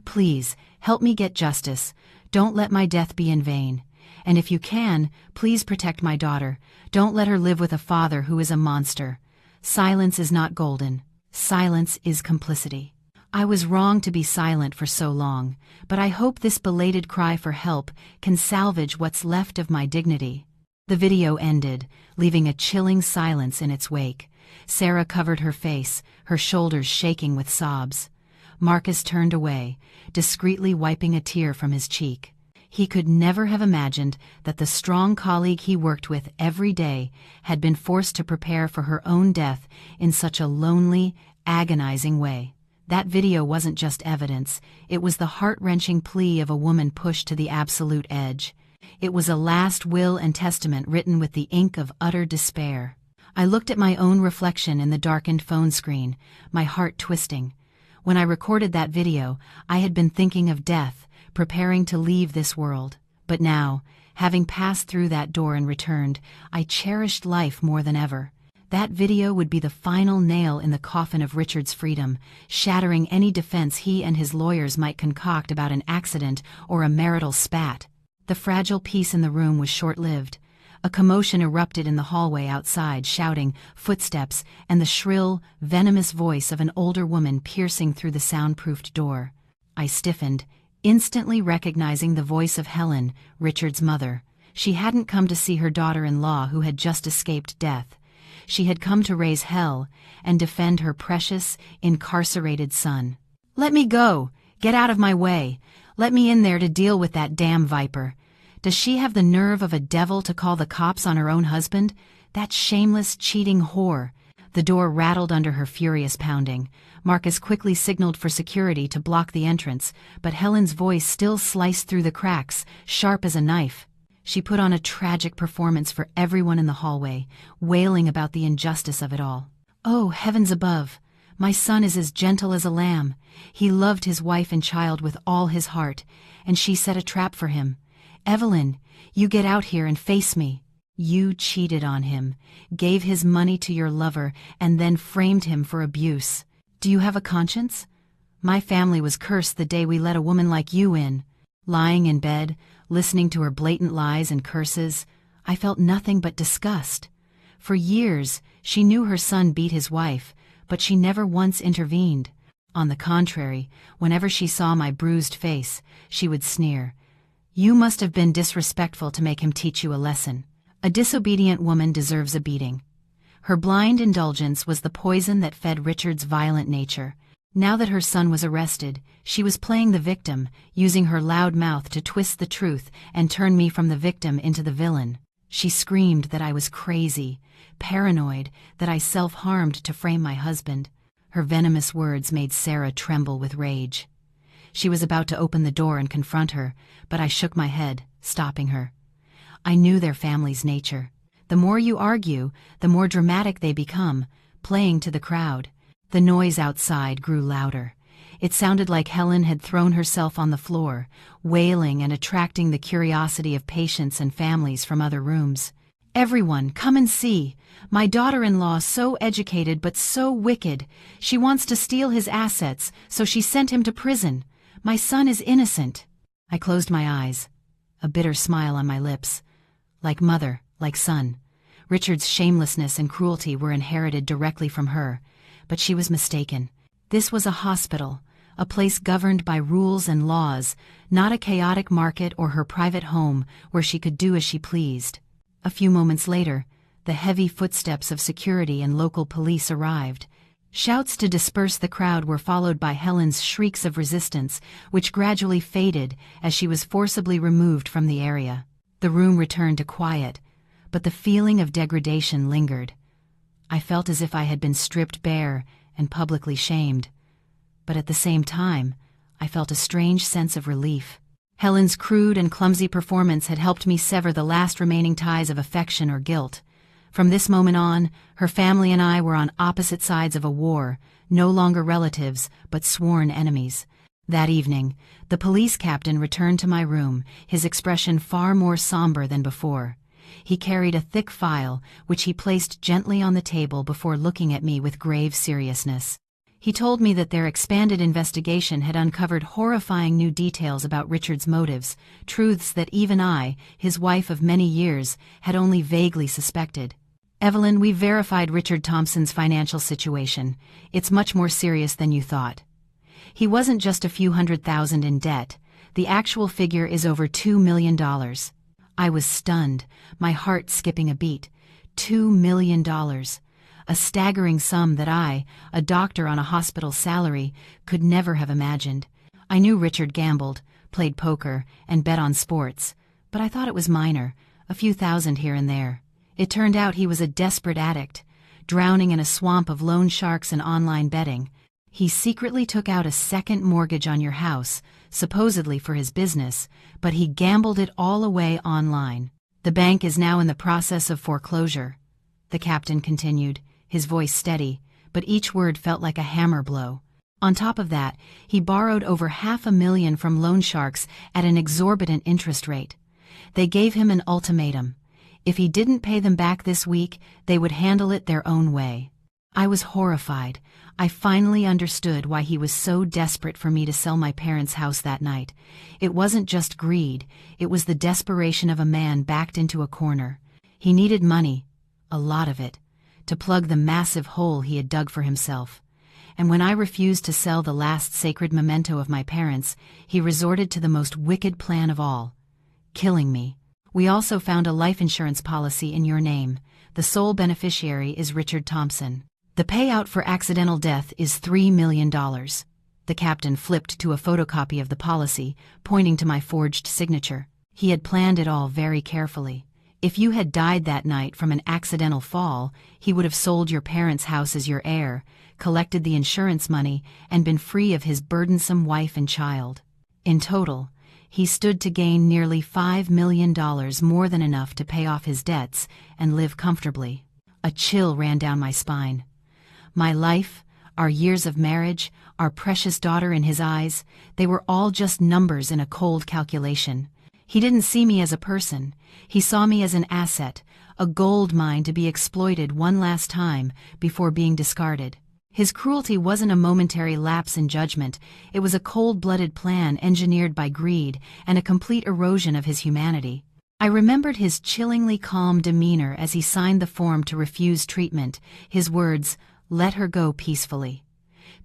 Speaker 1: "Please, help me get justice. Don't let my death be in vain. And if you can, please protect my daughter. Don't let her live with a father who is a monster. Silence is not golden. Silence is complicity." I was wrong to be silent for so long, but I hope this belated cry for help can salvage what's left of my dignity. The video ended, leaving a chilling silence in its wake. Sarah covered her face, her shoulders shaking with sobs. Marcus turned away, discreetly wiping a tear from his cheek. He could never have imagined that the strong colleague he worked with every day had been forced to prepare for her own death in such a lonely, agonizing way. That video wasn't just evidence, it was the heart-wrenching plea of a woman pushed to the absolute edge. It was a last will and testament written with the ink of utter despair. I looked at my own reflection in the darkened phone screen, my heart twisting. When I recorded that video, I had been thinking of death, preparing to leave this world. But now, having passed through that door and returned, I cherished life more than ever. That video would be the final nail in the coffin of Richard's freedom, shattering any defense he and his lawyers might concoct about an accident or a marital spat. The fragile peace in the room was short-lived. A commotion erupted in the hallway outside, shouting, footsteps, and the shrill, venomous voice of an older woman piercing through the soundproofed door. I stiffened, instantly recognizing the voice of Helen, Richard's mother. She hadn't come to see her daughter-in-law who had just escaped death. She had come to raise hell and defend her precious, incarcerated son. "Let me go! Get out of my way! Let me in there to deal with that damn viper! Does she have the nerve of a devil to call the cops on her own husband? That shameless, cheating whore!" The door rattled under her furious pounding. Marcus quickly signaled for security to block the entrance, but Helen's voice still sliced through the cracks, sharp as a knife. She put on a tragic performance for everyone in the hallway, wailing about the injustice of it all. "Oh, heavens above! My son is as gentle as a lamb. He loved his wife and child with all his heart, and she set a trap for him. Evelyn, you get out here and face me. You cheated on him, gave his money to your lover, and then framed him for abuse. Do you have a conscience? My family was cursed the day we let a woman like you in." Lying in bed, listening to her blatant lies and curses, I felt nothing but disgust. For years, she knew her son beat his wife, but she never once intervened. On the contrary, whenever she saw my bruised face, she would sneer, "You must have been disrespectful to make him teach you a lesson. A disobedient woman deserves a beating." Her blind indulgence was the poison that fed Richard's violent nature. Now that her son was arrested, she was playing the victim, using her loud mouth to twist the truth and turn me from the victim into the villain. She screamed that I was crazy, paranoid, that I self-harmed to frame my husband. Her venomous words made Sarah tremble with rage. She was about to open the door and confront her, but I shook my head, stopping her. I knew their family's nature. The more you argue, the more dramatic they become, playing to the crowd. The noise outside grew louder. It sounded like Helen had thrown herself on the floor, wailing and attracting the curiosity of patients and families from other rooms. "Everyone, come and see. My daughter-in-law, so educated but so wicked. She wants to steal his assets, so she sent him to prison. My son is innocent." I closed my eyes, a bitter smile on my lips. Like mother, like son. Richard's shamelessness and cruelty were inherited directly from her, but she was mistaken. This was a hospital, a place governed by rules and laws, not a chaotic market or her private home where she could do as she pleased. A few moments later, the heavy footsteps of security and local police arrived. Shouts to disperse the crowd were followed by Helen's shrieks of resistance, which gradually faded as she was forcibly removed from the area. The room returned to quiet, but the feeling of degradation lingered. I felt as if I had been stripped bare and publicly shamed. But at the same time, I felt a strange sense of relief. Helen's crude and clumsy performance had helped me sever the last remaining ties of affection or guilt. From this moment on, her family and I were on opposite sides of a war, no longer relatives, but sworn enemies. That evening, the police captain returned to my room, his expression far more somber than before. He carried a thick file, which he placed gently on the table before looking at me with grave seriousness. He told me that their expanded investigation had uncovered horrifying new details about Richard's motives, truths that even I, his wife of many years, had only vaguely suspected. "Evelyn, we've verified Richard Thompson's financial situation. It's much more serious than you thought. He wasn't just a few $100,000 in debt. The actual figure is over $2 million. I was stunned, my heart skipping a beat. $2 million. A staggering sum that I, a doctor on a hospital salary, could never have imagined. I knew Richard gambled, played poker, and bet on sports, but I thought it was minor, a few thousand here and there. It turned out he was a desperate addict, drowning in a swamp of loan sharks and online betting. He secretly took out a second mortgage on your house, supposedly for his business, but he gambled it all away online. The bank is now in the process of foreclosure," the captain continued, his voice steady, but each word felt like a hammer blow. "On top of that, he borrowed over $500,000 from loan sharks at an exorbitant interest rate. They gave him an ultimatum. If he didn't pay them back this week, they would handle it their own way." I was horrified. I finally understood why he was so desperate for me to sell my parents' house that night. It wasn't just greed, it was the desperation of a man backed into a corner. He needed money, a lot of it, to plug the massive hole he had dug for himself. And when I refused to sell the last sacred memento of my parents, he resorted to the most wicked plan of all: killing me. "We also found a life insurance policy in your name. The sole beneficiary is Richard Thompson. The payout for accidental death is $3 million. The captain flipped to a photocopy of the policy, pointing to my forged signature. He had planned it all very carefully. If you had died that night from an accidental fall, he would have sold your parents' house as your heir, collected the insurance money, and been free of his burdensome wife and child. In total, he stood to gain nearly $5 million, more than enough to pay off his debts and live comfortably." A chill ran down my spine. My life, our years of marriage, our precious daughter in his eyes, they were all just numbers in a cold calculation. He didn't see me as a person. He saw me as an asset, a gold mine to be exploited one last time before being discarded. His cruelty wasn't a momentary lapse in judgment. It was a cold-blooded plan engineered by greed and a complete erosion of his humanity. I remembered his chillingly calm demeanor as he signed the form to refuse treatment, his words, "Let her go peacefully."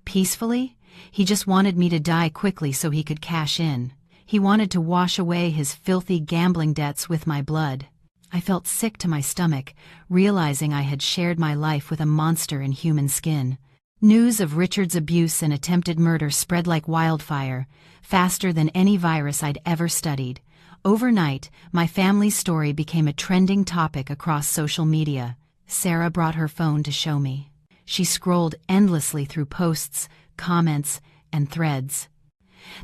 Speaker 1: Peacefully? He just wanted me to die quickly so he could cash in. He wanted to wash away his filthy gambling debts with my blood. I felt sick to my stomach, realizing I had shared my life with a monster in human skin. News of Richard's abuse and attempted murder spread like wildfire, faster than any virus I'd ever studied. Overnight, my family's story became a trending topic across social media. Sarah brought her phone to show me. She scrolled endlessly through posts, comments, and threads.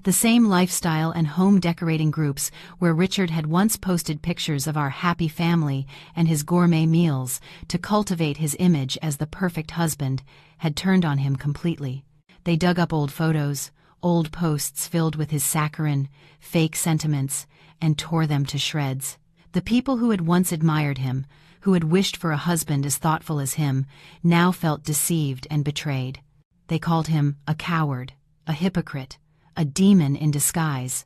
Speaker 1: The same lifestyle and home decorating groups where Richard had once posted pictures of our happy family and his gourmet meals to cultivate his image as the perfect husband had turned on him completely. They dug up old photos, old posts filled with his saccharine, fake sentiments, and tore them to shreds. The people who had once admired him, who had wished for a husband as thoughtful as him, now felt deceived and betrayed. They called him a coward, a hypocrite, a demon in disguise.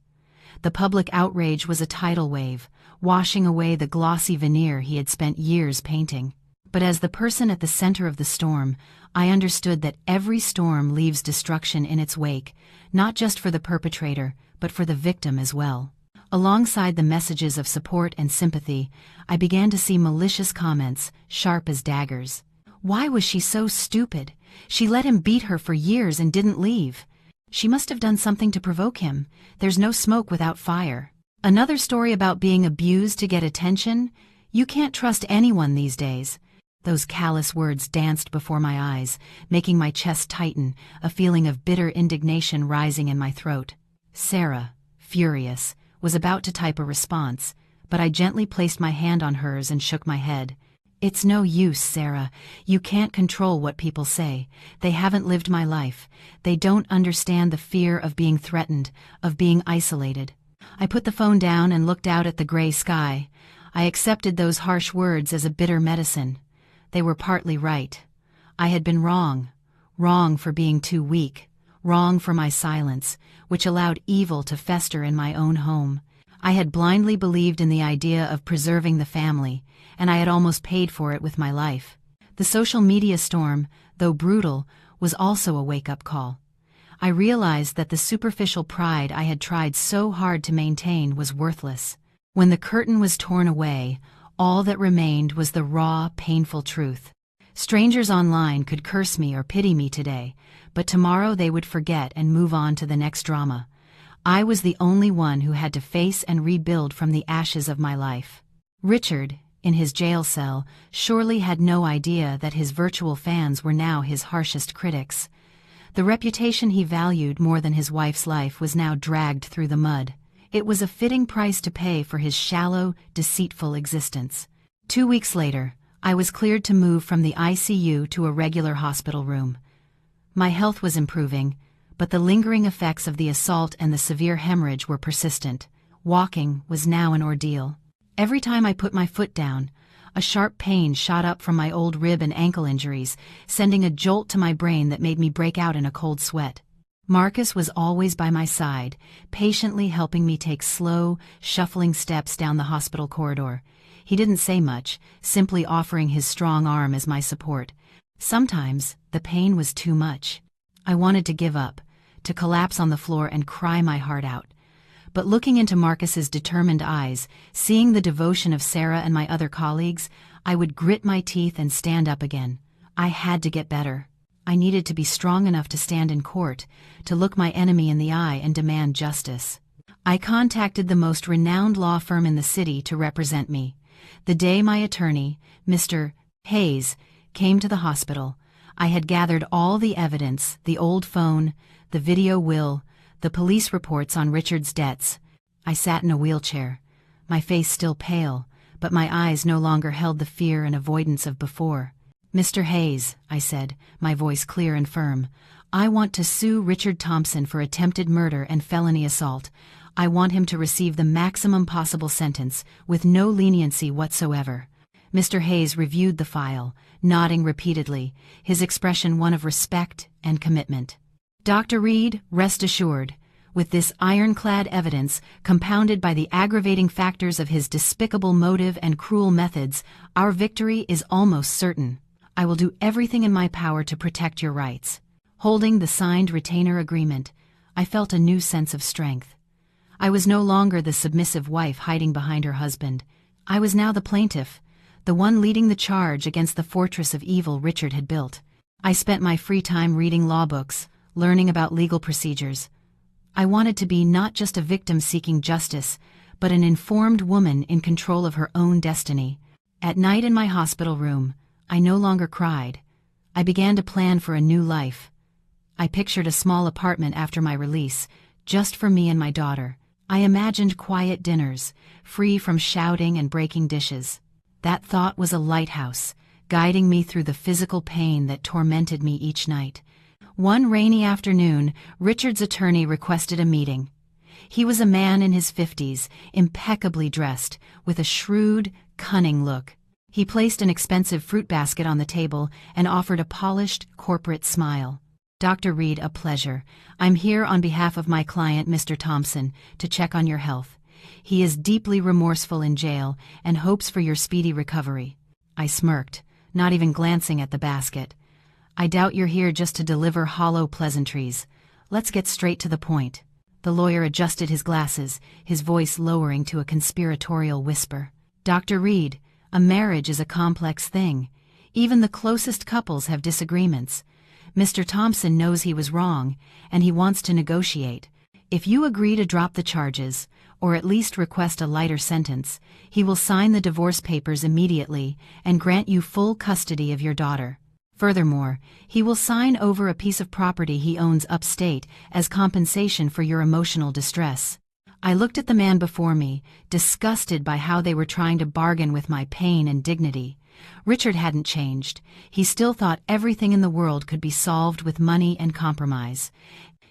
Speaker 1: The public outrage was a tidal wave, washing away the glossy veneer he had spent years painting. But as the person at the center of the storm, I understood that every storm leaves destruction in its wake, not just for the perpetrator, but for the victim as well. Alongside the messages of support and sympathy, I began to see malicious comments, sharp as daggers. Why was she so stupid? She let him beat her for years and didn't leave. She must have done something to provoke him. There's no smoke without fire. Another story about being abused to get attention? You can't trust anyone these days. Those callous words danced before my eyes, making my chest tighten, a feeling of bitter indignation rising in my throat. Sarah, furious, was about to type a response, but I gently placed my hand on hers and shook my head. It's no use, Sarah. You can't control what people say. They haven't lived my life. They don't understand the fear of being threatened, of being isolated. I put the phone down and looked out at the gray sky. I accepted those harsh words as a bitter medicine. They were partly right. I had been wrong. Wrong for being too weak. Wrong for my silence, which allowed evil to fester in my own home. I had blindly believed in the idea of preserving the family, and I had almost paid for it with my life. The social media storm, though brutal, was also a wake-up call. I realized that the superficial pride I had tried so hard to maintain was worthless. When the curtain was torn away, all that remained was the raw, painful truth. Strangers online could curse me or pity me today, but tomorrow they would forget and move on to the next drama. I was the only one who had to face and rebuild from the ashes of my life. Richard, in his jail cell, surely had no idea that his virtual fans were now his harshest critics. The reputation he valued more than his wife's life was now dragged through the mud. It was a fitting price to pay for his shallow, deceitful existence. 2 weeks later, I was cleared to move from the ICU to a regular hospital room. My health was improving, but the lingering effects of the assault and the severe hemorrhage were persistent. Walking was now an ordeal. Every time I put my foot down, a sharp pain shot up from my old rib and ankle injuries, sending a jolt to my brain that made me break out in a cold sweat. Marcus was always by my side, patiently helping me take slow, shuffling steps down the hospital corridor. He didn't say much, simply offering his strong arm as my support. Sometimes, the pain was too much. I wanted to give up, to collapse on the floor and cry my heart out. But looking into Marcus's determined eyes, seeing the devotion of Sarah and my other colleagues, I would grit my teeth and stand up again. I had to get better. I needed to be strong enough to stand in court, to look my enemy in the eye and demand justice. I contacted the most renowned law firm in the city to represent me. The day my attorney, Mr. Hayes, came to the hospital, I had gathered all the evidence, the old phone, the video will, the police reports on Richard's debts. I sat in a wheelchair, my face still pale, but my eyes no longer held the fear and avoidance of before. Mr. Hayes, I said, my voice clear and firm, I want to sue Richard Thompson for attempted murder and felony assault. I want him to receive the maximum possible sentence, with no leniency whatsoever. Mr. Hayes reviewed the file, nodding repeatedly, his expression one of respect and commitment. Dr. Reed, rest assured, with this ironclad evidence, compounded by the aggravating factors of his despicable motive and cruel methods, our victory is almost certain. I will do everything in my power to protect your rights. Holding the signed retainer agreement, I felt a new sense of strength. I was no longer the submissive wife hiding behind her husband. I was now the plaintiff, the one leading the charge against the fortress of evil Richard had built. I spent my free time reading law books, learning about legal procedures. I wanted to be not just a victim seeking justice, but an informed woman in control of her own destiny. At night in my hospital room, I no longer cried. I began to plan for a new life. I pictured a small apartment after my release, just for me and my daughter. I imagined quiet dinners, free from shouting and breaking dishes. That thought was a lighthouse, guiding me through the physical pain that tormented me each night. One rainy afternoon, Richard's attorney requested a meeting. He was a man in his 50s, impeccably dressed, with a shrewd, cunning look. He placed an expensive fruit basket on the table and offered a polished, corporate smile. "Dr. Reed, a pleasure. I'm here on behalf of my client, Mr. Thompson, to check on your health. He is deeply remorseful in jail and hopes for your speedy recovery." I smirked, not even glancing at the basket. "I doubt you're here just to deliver hollow pleasantries. Let's get straight to the point." The lawyer adjusted his glasses, his voice lowering to a conspiratorial whisper. "Dr. Reed, a marriage is a complex thing. Even the closest couples have disagreements. Mr. Thompson knows he was wrong, and he wants to negotiate. If you agree to drop the charges, or at least request a lighter sentence, he will sign the divorce papers immediately and grant you full custody of your daughter. Furthermore, he will sign over a piece of property he owns upstate as compensation for your emotional distress." I looked at the man before me, disgusted by how they were trying to bargain with my pain and dignity. Richard hadn't changed. He still thought everything in the world could be solved with money and compromise.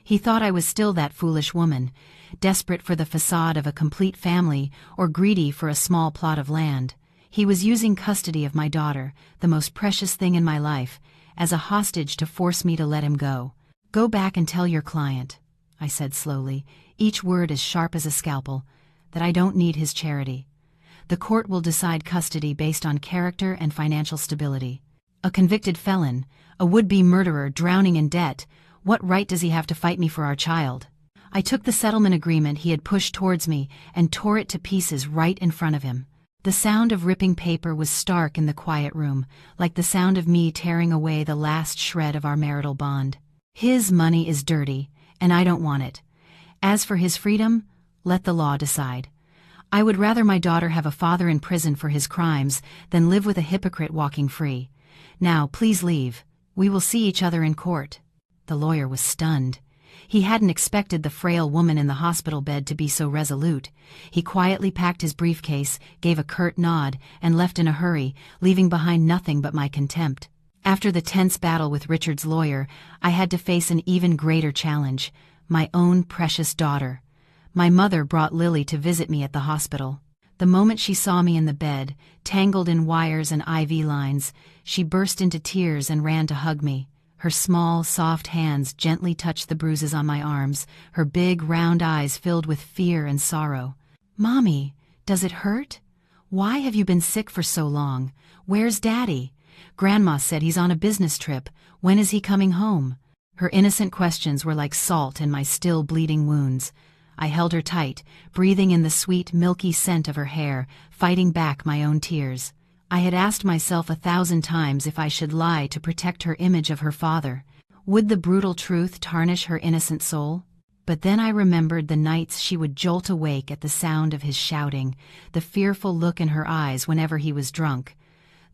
Speaker 1: He thought I was still that foolish woman, desperate for the facade of a complete family or greedy for a small plot of land. He was using custody of my daughter, the most precious thing in my life, as a hostage to force me to let him go. "Go back and tell your client," I said slowly, each word as sharp as a scalpel, "that I don't need his charity. The court will decide custody based on character and financial stability. A convicted felon, a would-be murderer drowning in debt, what right does he have to fight me for our child?" I took the settlement agreement he had pushed towards me and tore it to pieces right in front of him. The sound of ripping paper was stark in the quiet room, like the sound of me tearing away the last shred of our marital bond. "His money is dirty, and I don't want it. As for his freedom, let the law decide. I would rather my daughter have a father in prison for his crimes than live with a hypocrite walking free. Now, please leave. We will see each other in court." The lawyer was stunned. He hadn't expected the frail woman in the hospital bed to be so resolute. He quietly packed his briefcase, gave a curt nod, and left in a hurry, leaving behind nothing but my contempt. After the tense battle with Richard's lawyer, I had to face an even greater challenge: my own precious daughter. My mother brought Lily to visit me at the hospital. The moment she saw me in the bed, tangled in wires and IV lines, she burst into tears and ran to hug me. Her small, soft hands gently touched the bruises on my arms, her big, round eyes filled with fear and sorrow. "Mommy, does it hurt? Why have you been sick for so long? Where's Daddy? Grandma said he's on a business trip. When is he coming home?" Her innocent questions were like salt in my still bleeding wounds. I held her tight, breathing in the sweet, milky scent of her hair, fighting back my own tears. I had asked myself 1,000 times if I should lie to protect her image of her father. Would the brutal truth tarnish her innocent soul? But then I remembered the nights she would jolt awake at the sound of his shouting, the fearful look in her eyes whenever he was drunk.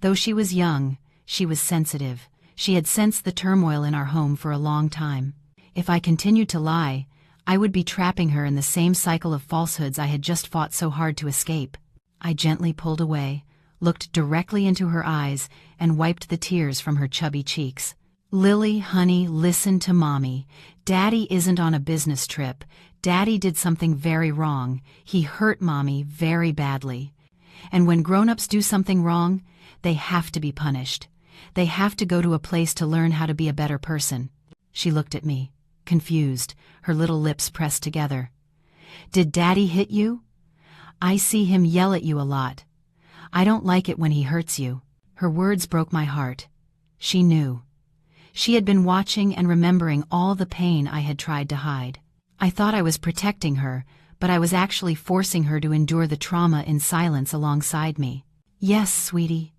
Speaker 1: Though she was young, she was sensitive. She had sensed the turmoil in our home for a long time. If I continued to lie, I would be trapping her in the same cycle of falsehoods I had just fought so hard to escape. I gently pulled away, looked directly into her eyes, and wiped the tears from her chubby cheeks. "Lily, honey, listen to Mommy. Daddy isn't on a business trip. Daddy did something very wrong. He hurt Mommy very badly. And when grown-ups do something wrong, they have to be punished. They have to go to a place to learn how to be a better person." She looked at me, confused, her little lips pressed together. "Did Daddy hit you? I see him yell at you a lot. I don't like it when he hurts you." Her words broke my heart. She knew. She had been watching and remembering all the pain I had tried to hide. I thought I was protecting her, but I was actually forcing her to endure the trauma in silence alongside me. "Yes, sweetie.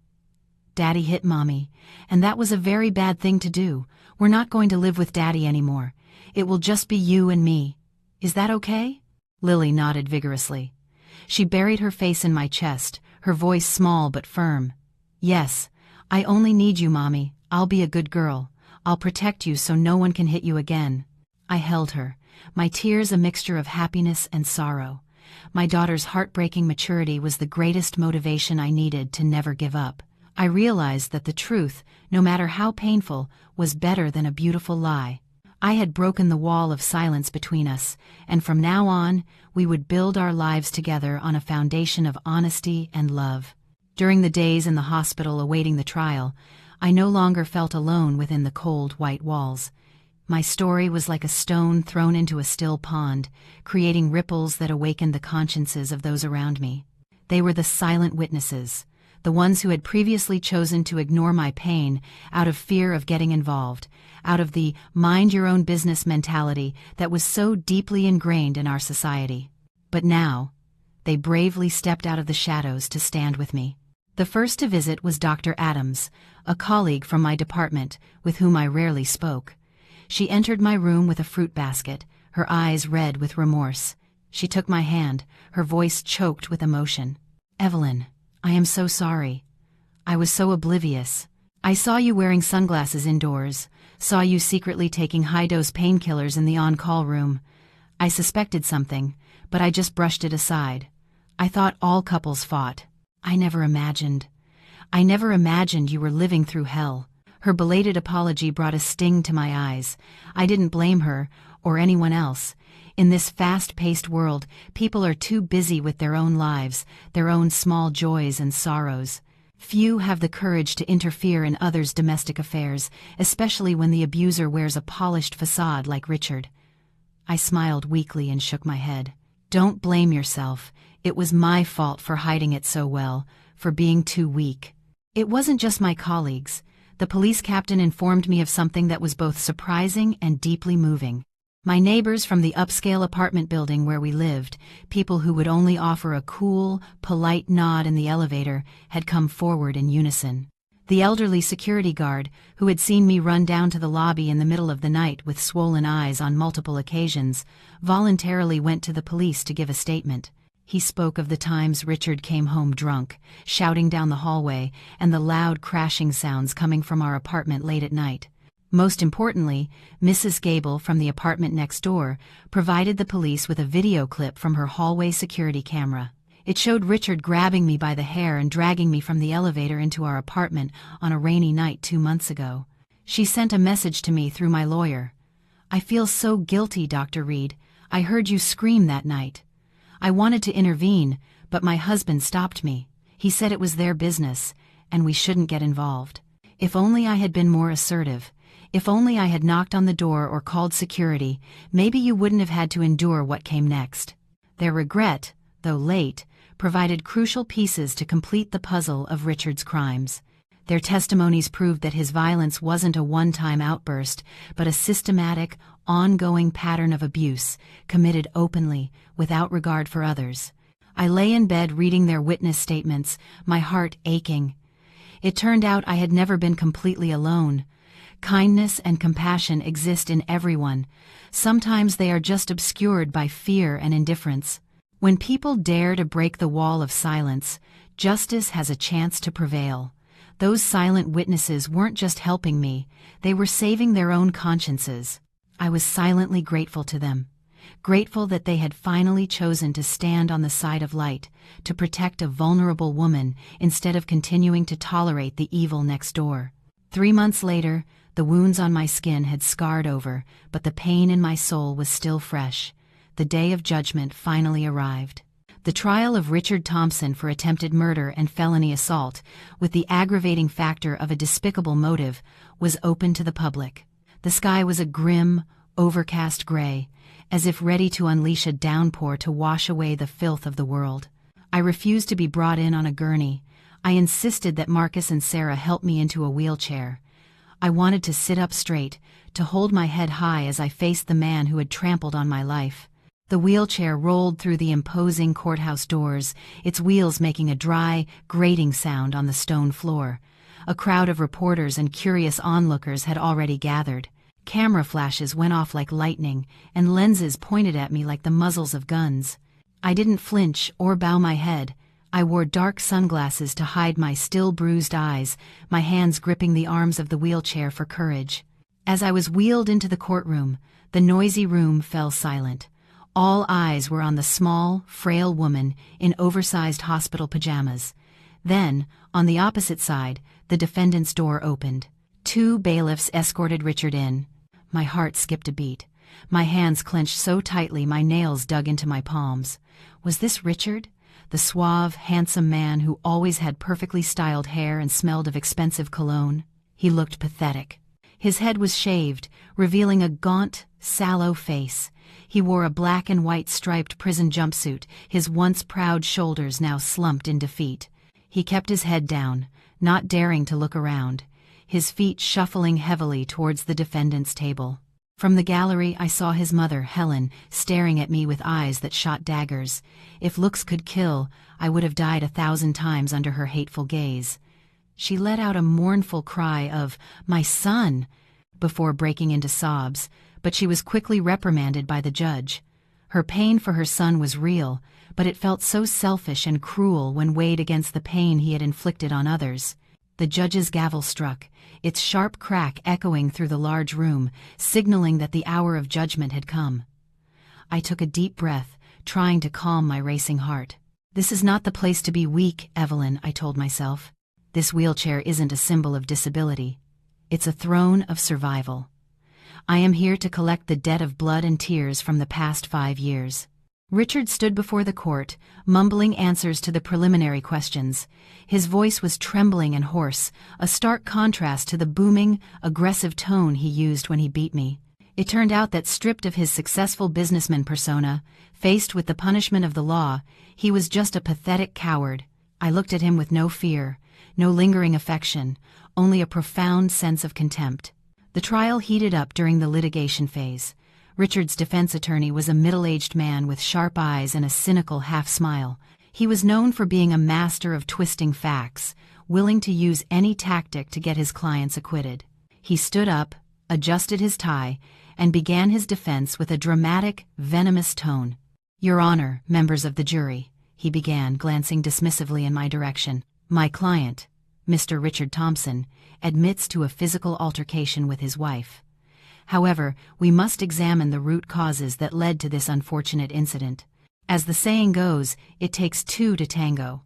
Speaker 1: Daddy hit Mommy, and that was a very bad thing to do. We're not going to live with Daddy anymore. It will just be you and me. Is that okay?" Lily nodded vigorously. She buried her face in my chest, her voice small but firm. "Yes, I only need you, Mommy. I'll be a good girl. I'll protect you so no one can hit you again." I held her, my tears a mixture of happiness and sorrow. My daughter's heartbreaking maturity was the greatest motivation I needed to never give up. I realized that the truth, no matter how painful, was better than a beautiful lie. I had broken the wall of silence between us, and from now on, we would build our lives together on a foundation of honesty and love. During the days in the hospital awaiting the trial, I no longer felt alone within the cold white walls. My story was like a stone thrown into a still pond, creating ripples that awakened the consciences of those around me. They were the silent witnesses, the ones who had previously chosen to ignore my pain out of fear of getting involved, out of the mind-your-own-business mentality that was so deeply ingrained in our society. But now, they bravely stepped out of the shadows to stand with me. The first to visit was Dr. Adams, a colleague from my department with whom I rarely spoke. She entered my room with a fruit basket, her eyes red with remorse. She took my hand, her voice choked with emotion. "Evelyn, I am so sorry. I was so oblivious. I saw you wearing sunglasses indoors, saw you secretly taking high-dose painkillers in the on-call room. I suspected something, but I just brushed it aside. I thought all couples fought. I never imagined you were living through hell." Her belated apology brought a sting to my eyes. I didn't blame her, or anyone else. In this fast-paced world, people are too busy with their own lives, their own small joys and sorrows. Few have the courage to interfere in others' domestic affairs, especially when the abuser wears a polished facade like Richard. I smiled weakly and shook my head. "Don't blame yourself. It was my fault for hiding it so well, for being too weak." It wasn't just my colleagues. The police captain informed me of something that was both surprising and deeply moving. My neighbors from the upscale apartment building where we lived, people who would only offer a cool, polite nod in the elevator, had come forward in unison. The elderly security guard, who had seen me run down to the lobby in the middle of the night with swollen eyes on multiple occasions, voluntarily went to the police to give a statement. He spoke of the times Richard came home drunk, shouting down the hallway, and the loud crashing sounds coming from our apartment late at night. Most importantly, Mrs. Gable from the apartment next door provided the police with a video clip from her hallway security camera. It showed Richard grabbing me by the hair and dragging me from the elevator into our apartment on a rainy night 2 months ago. She sent a message to me through my lawyer. "I feel so guilty, Dr. Reed. I heard you scream that night. I wanted to intervene, but my husband stopped me. He said it was their business, and we shouldn't get involved. If only I had been more assertive. If only I had knocked on the door or called security, maybe you wouldn't have had to endure what came next." Their regret, though late, provided crucial pieces to complete the puzzle of Richard's crimes. Their testimonies proved that his violence wasn't a one-time outburst, but a systematic, ongoing pattern of abuse, committed openly, without regard for others. I lay in bed reading their witness statements, my heart aching. It turned out I had never been completely alone. Kindness and compassion exist in everyone. Sometimes they are just obscured by fear and indifference. When people dare to break the wall of silence, justice has a chance to prevail. Those silent witnesses weren't just helping me, they were saving their own consciences. I was silently grateful to them. Grateful that they had finally chosen to stand on the side of light, to protect a vulnerable woman instead of continuing to tolerate the evil next door. 3 months later, the wounds on my skin had scarred over, but the pain in my soul was still fresh. The day of judgment finally arrived. The trial of Richard Thompson for attempted murder and felony assault, with the aggravating factor of a despicable motive, was open to the public. The sky was a grim, overcast gray, as if ready to unleash a downpour to wash away the filth of the world. I refused to be brought in on a gurney. I insisted that Marcus and Sarah help me into a wheelchair. I wanted to sit up straight, to hold my head high as I faced the man who had trampled on my life. The wheelchair rolled through the imposing courthouse doors, its wheels making a dry, grating sound on the stone floor. A crowd of reporters and curious onlookers had already gathered. Camera flashes went off like lightning, and lenses pointed at me like the muzzles of guns. I didn't flinch or bow my head. I wore dark sunglasses to hide my still bruised eyes, my hands gripping the arms of the wheelchair for courage. As I was wheeled into the courtroom, the noisy room fell silent. All eyes were on the small, frail woman in oversized hospital pajamas. Then, on the opposite side, the defendant's door opened. 2 bailiffs escorted Richard in. My heart skipped a beat. My hands clenched so tightly my nails dug into my palms. Was this Richard? The suave, handsome man who always had perfectly styled hair and smelled of expensive cologne? He looked pathetic. His head was shaved, revealing a gaunt, sallow face. He wore a black and white striped prison jumpsuit, his once proud shoulders now slumped in defeat. He kept his head down, not daring to look around, his feet shuffling heavily towards the defendant's table. From the gallery I saw his mother, Helen, staring at me with eyes that shot daggers. If looks could kill, I would have died 1,000 times under her hateful gaze. She let out a mournful cry of, "My son!" before breaking into sobs, but she was quickly reprimanded by the judge. Her pain for her son was real, but it felt so selfish and cruel when weighed against the pain he had inflicted on others. The judge's gavel struck, its sharp crack echoing through the large room, signaling that the hour of judgment had come. I took a deep breath, trying to calm my racing heart. "This is not the place to be weak, Evelyn," I told myself. "This wheelchair isn't a symbol of disability. It's a throne of survival. I am here to collect the debt of blood and tears from the past 5 years." Richard stood before the court, mumbling answers to the preliminary questions. His voice was trembling and hoarse, a stark contrast to the booming, aggressive tone he used when he beat me. It turned out that stripped of his successful businessman persona, faced with the punishment of the law, he was just a pathetic coward. I looked at him with no fear, no lingering affection, only a profound sense of contempt. The trial heated up during the litigation phase. Richard's defense attorney was a middle-aged man with sharp eyes and a cynical half-smile. He was known for being a master of twisting facts, willing to use any tactic to get his clients acquitted. He stood up, adjusted his tie, and began his defense with a dramatic, venomous tone. "Your Honor, members of the jury," he began, glancing dismissively in my direction. "My client, Mr. Richard Thompson, admits to a physical altercation with his wife. However, we must examine the root causes that led to this unfortunate incident. As the saying goes, it takes 2 to tango.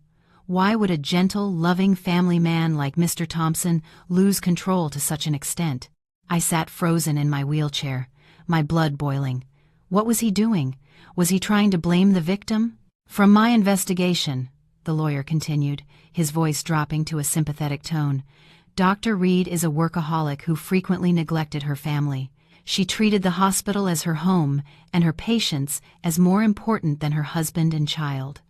Speaker 1: Why would a gentle, loving family man like Mr. Thompson lose control to such an extent?" I sat frozen in my wheelchair, my blood boiling. What was he doing? Was he trying to blame the victim? "From my investigation," the lawyer continued, his voice dropping to a sympathetic tone, "Dr. Reed is a workaholic who frequently neglected her family. She treated the hospital as her home and her patients as more important than her husband and child.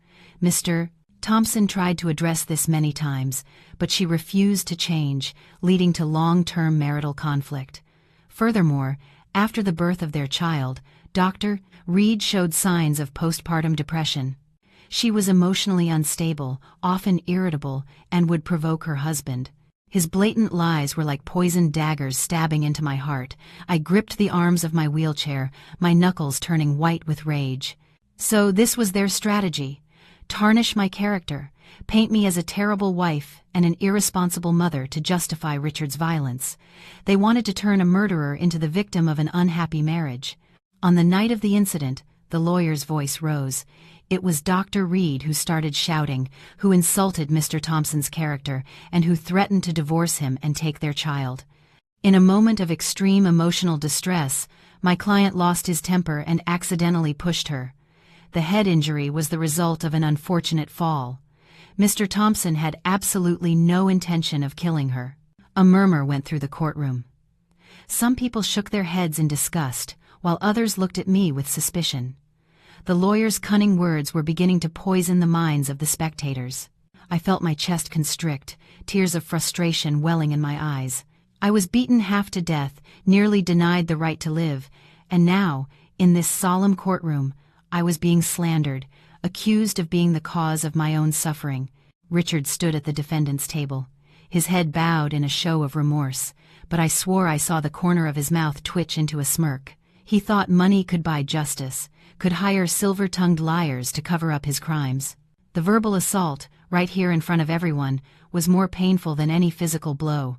Speaker 1: Mr. Thompson tried to address this many times, but she refused to change, leading to long-term marital conflict. Furthermore, after the birth of their child, Dr. Reed showed signs of postpartum depression. She was emotionally unstable, often irritable, and would provoke her husband. His blatant lies were like poisoned daggers stabbing into my heart. I gripped the arms of my wheelchair, my knuckles turning white with rage. So this was their strategy: tarnish my character, paint me as a terrible wife and an irresponsible mother to justify Richard's violence. They wanted to turn a murderer into the victim of an unhappy marriage. On the night of the incident, the lawyer's voice rose. It was Dr. Reed who started shouting, who insulted Mr. Thompson's character, and who threatened to divorce him and take their child. In a moment of extreme emotional distress, my client lost his temper and accidentally pushed her. The head injury was the result of an unfortunate fall. Mr. Thompson had absolutely no intention of killing her. A murmur went through the courtroom. Some people shook their heads in disgust, while others looked at me with suspicion. The lawyer's cunning words were beginning to poison the minds of the spectators. I felt my chest constrict, tears of frustration welling in my eyes. I was beaten half to death, nearly denied the right to live, and now, in this solemn courtroom, I was being slandered, accused of being the cause of my own suffering. Richard stood at the defendant's table, his head bowed in a show of remorse, but I swore I saw the corner of his mouth twitch into a smirk. He thought money could buy justice, could hire silver-tongued liars to cover up his crimes. The verbal assault, right here in front of everyone, was more painful than any physical blow.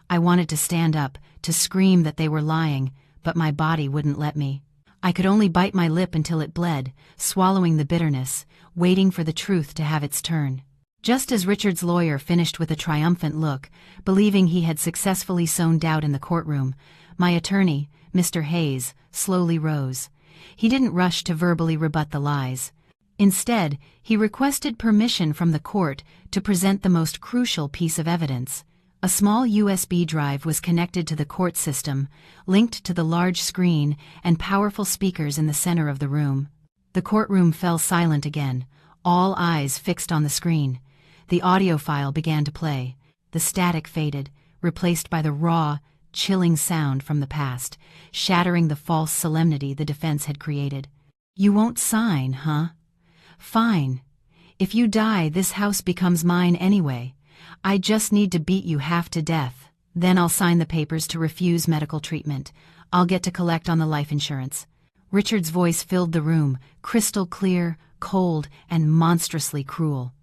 Speaker 1: I wanted to stand up, to scream that they were lying, but my body wouldn't let me. I could only bite my lip until it bled, swallowing the bitterness, waiting for the truth to have its turn. Just as Richard's lawyer finished with a triumphant look, believing he had successfully sown doubt in the courtroom, my attorney, Mr. Hayes, slowly rose. He didn't rush to verbally rebut the lies. Instead, he requested permission from the court to present the most crucial piece of evidence. A small USB drive was connected to the court system, linked to the large screen and powerful speakers in the center of the room. The courtroom fell silent again, all eyes fixed on the screen. The audio file began to play. The static faded, replaced by the raw, chilling sound from the past, shattering the false solemnity the defense had created. "You won't sign, huh? Fine. If you die, this house becomes mine anyway. I just need to beat you half to death. Then I'll sign the papers to refuse medical treatment. I'll get to collect on the life insurance." Richard's voice filled the room, crystal clear, cold, and monstrously cruel.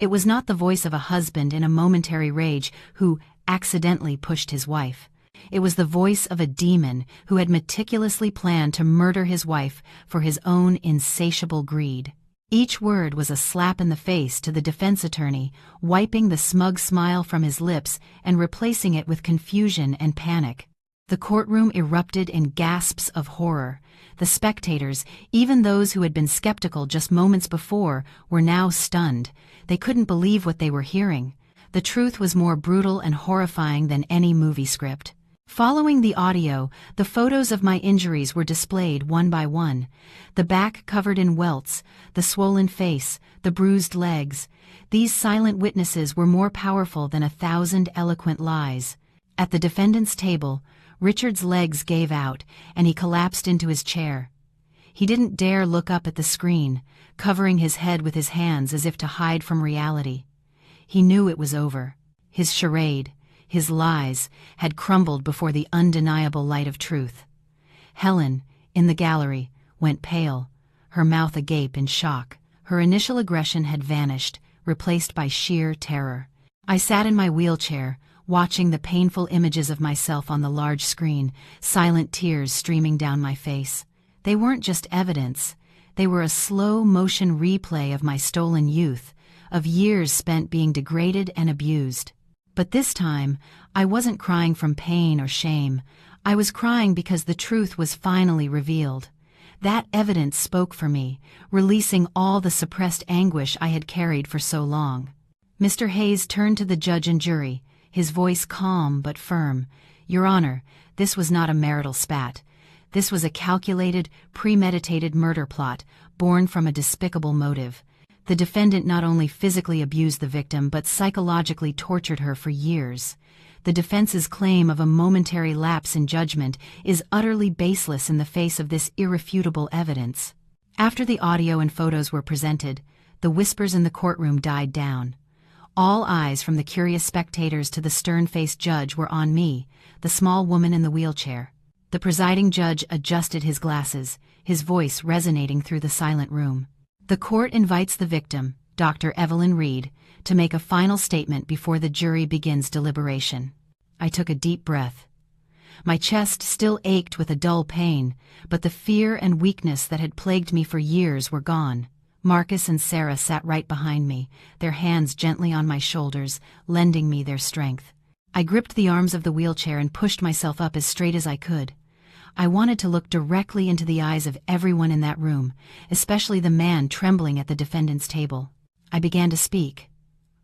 Speaker 1: It was not the voice of a husband in a momentary rage who accidentally pushed his wife. It was the voice of a demon who had meticulously planned to murder his wife for his own insatiable greed. Each word was a slap in the face to the defense attorney, wiping the smug smile from his lips and replacing it with confusion and panic. The courtroom erupted in gasps of horror. The spectators, even those who had been skeptical just moments before, were now stunned. They couldn't believe what they were hearing. The truth was more brutal and horrifying than any movie script. Following the audio, the photos of my injuries were displayed one by one. The back covered in welts, the swollen face, the bruised legs. These silent witnesses were more powerful than 1,000 eloquent lies. At the defendant's table, Richard's legs gave out, and he collapsed into his chair. He didn't dare look up at the screen, covering his head with his hands as if to hide from reality. He knew it was over. His charade, his lies, had crumbled before the undeniable light of truth. Helen, in the gallery, went pale, her mouth agape in shock. Her initial aggression had vanished, replaced by sheer terror. I sat in my wheelchair, watching the painful images of myself on the large screen, silent tears streaming down my face. They weren't just evidence. They were a slow-motion replay of my stolen youth, of years spent being degraded and abused. But this time, I wasn't crying from pain or shame. I was crying because the truth was finally revealed. That evidence spoke for me, releasing all the suppressed anguish I had carried for so long. Mr. Hayes turned to the judge and jury, his voice calm but firm. "Your Honor, this was not a marital spat. This was a calculated, premeditated murder plot, born from a despicable motive. The defendant not only physically abused the victim but psychologically tortured her for years. The defense's claim of a momentary lapse in judgment is utterly baseless in the face of this irrefutable evidence." After the audio and photos were presented, the whispers in the courtroom died down. All eyes from the curious spectators to the stern-faced judge were on me, the small woman in the wheelchair. The presiding judge adjusted his glasses, his voice resonating through the silent room. "The court invites the victim, Dr. Evelyn Reed, to make a final statement before the jury begins deliberation." I took a deep breath. My chest still ached with a dull pain, but the fear and weakness that had plagued me for years were gone. Marcus and Sarah sat right behind me, their hands gently on my shoulders, lending me their strength. I gripped the arms of the wheelchair and pushed myself up as straight as I could. I wanted to look directly into the eyes of everyone in that room, especially the man trembling at the defendant's table. I began to speak.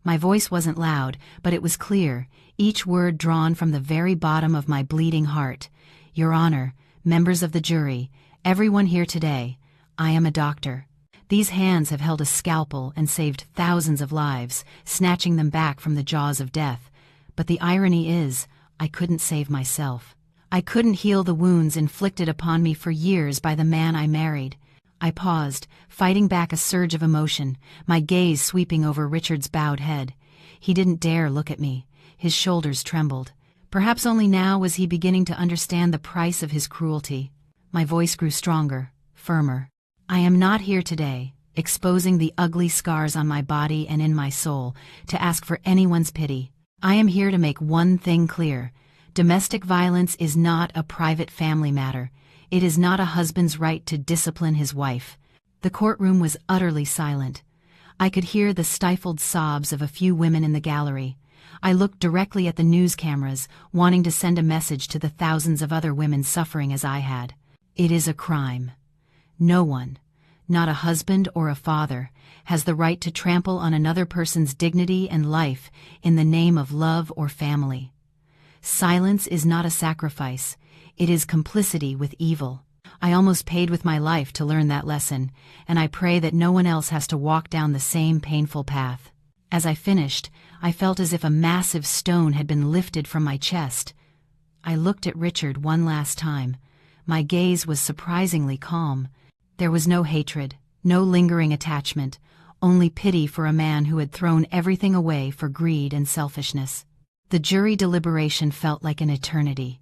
Speaker 1: My voice wasn't loud, but it was clear, each word drawn from the very bottom of my bleeding heart. "Your Honor, members of the jury, everyone here today, I am a doctor. These hands have held a scalpel and saved thousands of lives, snatching them back from the jaws of death. But the irony is, I couldn't save myself. I couldn't heal the wounds inflicted upon me for years by the man I married." I paused, fighting back a surge of emotion, my gaze sweeping over Richard's bowed head. He didn't dare look at me. His shoulders trembled. Perhaps only now was he beginning to understand the price of his cruelty. My voice grew stronger, firmer. "I am not here today, exposing the ugly scars on my body and in my soul, to ask for anyone's pity. I am here to make one thing clear. Domestic violence is not a private family matter. It is not a husband's right to discipline his wife. The courtroom was utterly silent. I could hear the stifled sobs of a few women in the gallery. I looked directly at the news cameras, wanting to send a message to the thousands of other women suffering as I had. It is a crime. No one, not a husband or a father, has the right to trample on another person's dignity and life in the name of love or family. Silence is not a sacrifice. It is complicity with evil. I almost paid with my life to learn that lesson, and I pray that no one else has to walk down the same painful path. As I finished, I felt as if a massive stone had been lifted from my chest. I looked at Richard one last time. My gaze was surprisingly calm. There was no hatred, no lingering attachment, only pity for a man who had thrown everything away for greed and selfishness. The jury deliberation felt like an eternity.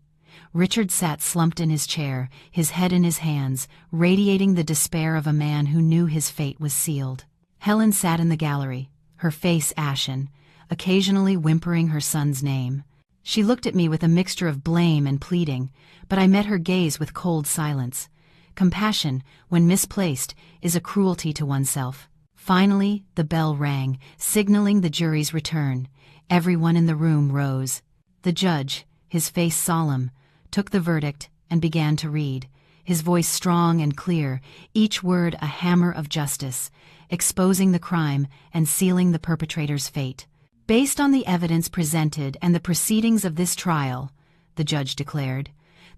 Speaker 1: Richard sat slumped in his chair, his head in his hands, radiating the despair of a man who knew his fate was sealed. Helen sat in the gallery, her face ashen, occasionally whimpering her son's name. She looked at me with a mixture of blame and pleading, but I met her gaze with cold silence. Compassion, when misplaced, is a cruelty to oneself. Finally, the bell rang, signaling the jury's return. Everyone in the room rose. The judge, his face solemn, took the verdict and began to read, his voice strong and clear, each word a hammer of justice, exposing the crime and sealing the perpetrator's fate. Based on the evidence presented and the proceedings of this trial, the judge declared,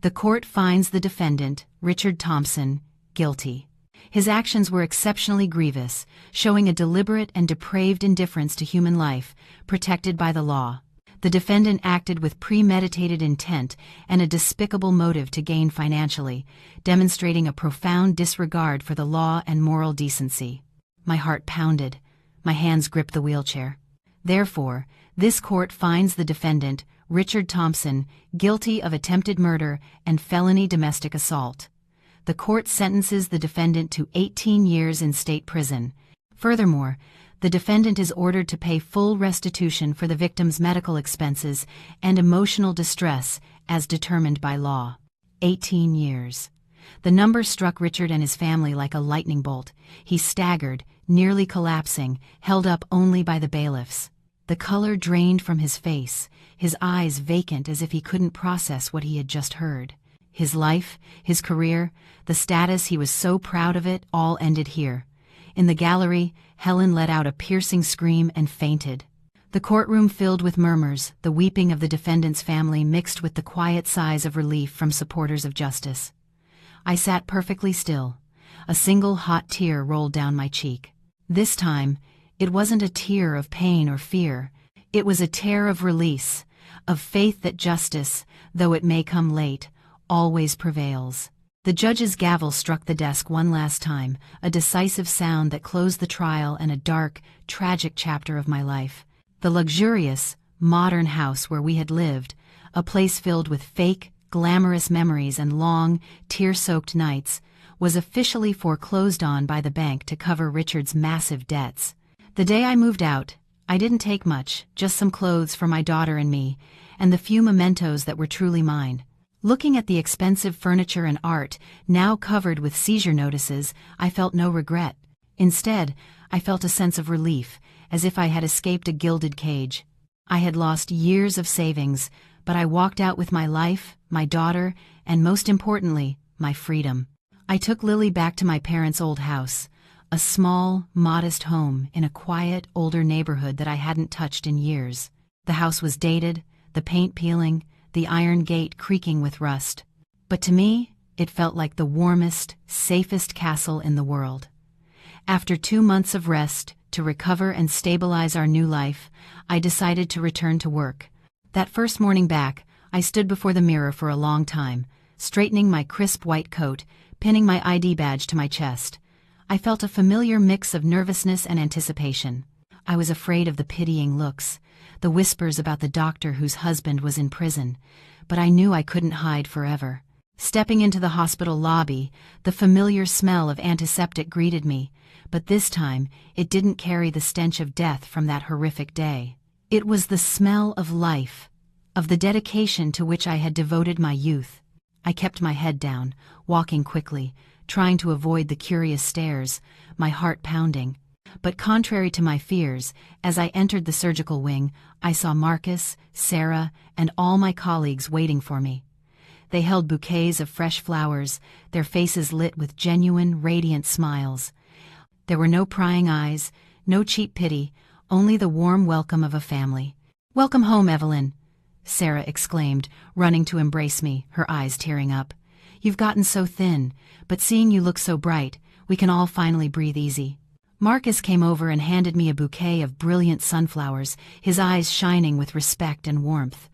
Speaker 1: the court finds the defendant, Richard Thompson, guilty. His actions were exceptionally grievous, showing a deliberate and depraved indifference to human life, protected by the law. The defendant acted with premeditated intent and a despicable motive to gain financially, demonstrating a profound disregard for the law and moral decency. My heart pounded. My hands gripped the wheelchair. Therefore, this court finds the defendant, Richard Thompson, guilty of attempted murder and felony domestic assault. The court sentences the defendant to 18 years in state prison. Furthermore, the defendant is ordered to pay full restitution for the victim's medical expenses and emotional distress as determined by law. 18 years. The number struck Richard and his family like a lightning bolt. He staggered, nearly collapsing, held up only by the bailiffs. The color drained from his face, his eyes vacant as if he couldn't process what he had just heard. His life, his career, the status he was so proud of, it all ended here. In the gallery, Helen let out a piercing scream and fainted. The courtroom filled with murmurs, the weeping of the defendant's family mixed with the quiet sighs of relief from supporters of justice. I sat perfectly still. A single hot tear rolled down my cheek. This time, it wasn't a tear of pain or fear. It was a tear of release, of faith that justice, though it may come late, always prevails. The judge's gavel struck the desk one last time, a decisive sound that closed the trial and a dark, tragic chapter of my life. The luxurious, modern house where we had lived, a place filled with fake, glamorous memories and long, tear-soaked nights, was officially foreclosed on by the bank to cover Richard's massive debts. The day I moved out, I didn't take much, just some clothes for my daughter and me, and the few mementos that were truly mine. Looking at the expensive furniture and art, now covered with seizure notices, I felt no regret. Instead, I felt a sense of relief, as if I had escaped a gilded cage. I had lost years of savings, but I walked out with my life, my daughter, and most importantly, my freedom. I took Lily back to my parents' old house, a small, modest home in a quiet, older neighborhood that I hadn't touched in years. The house was dated, the paint peeling, the iron gate creaking with rust. But to me, it felt like the warmest, safest castle in the world. After 2 months of rest, to recover and stabilize our new life, I decided to return to work. That first morning back, I stood before the mirror for a long time, straightening my crisp white coat, pinning my ID badge to my chest. I felt a familiar mix of nervousness and anticipation. I was afraid of the pitying looks, the whispers about the doctor whose husband was in prison, but I knew I couldn't hide forever. Stepping into the hospital lobby, the familiar smell of antiseptic greeted me, but this time it didn't carry the stench of death from that horrific day. It was the smell of life, of the dedication to which I had devoted my youth. I kept my head down, walking quickly, trying to avoid the curious stares, my heart pounding. But contrary to my fears, as I entered the surgical wing, I saw Marcus, Sarah, and all my colleagues waiting for me. They held bouquets of fresh flowers, their faces lit with genuine, radiant smiles. There were no prying eyes, no cheap pity, only the warm welcome of a family. "Welcome home, Evelyn," Sarah exclaimed, running to embrace me, her eyes tearing up. "You've gotten so thin, but seeing you look so bright, we can all finally breathe easy." Marcus came over and handed me a bouquet of brilliant sunflowers, his eyes shining with respect and warmth.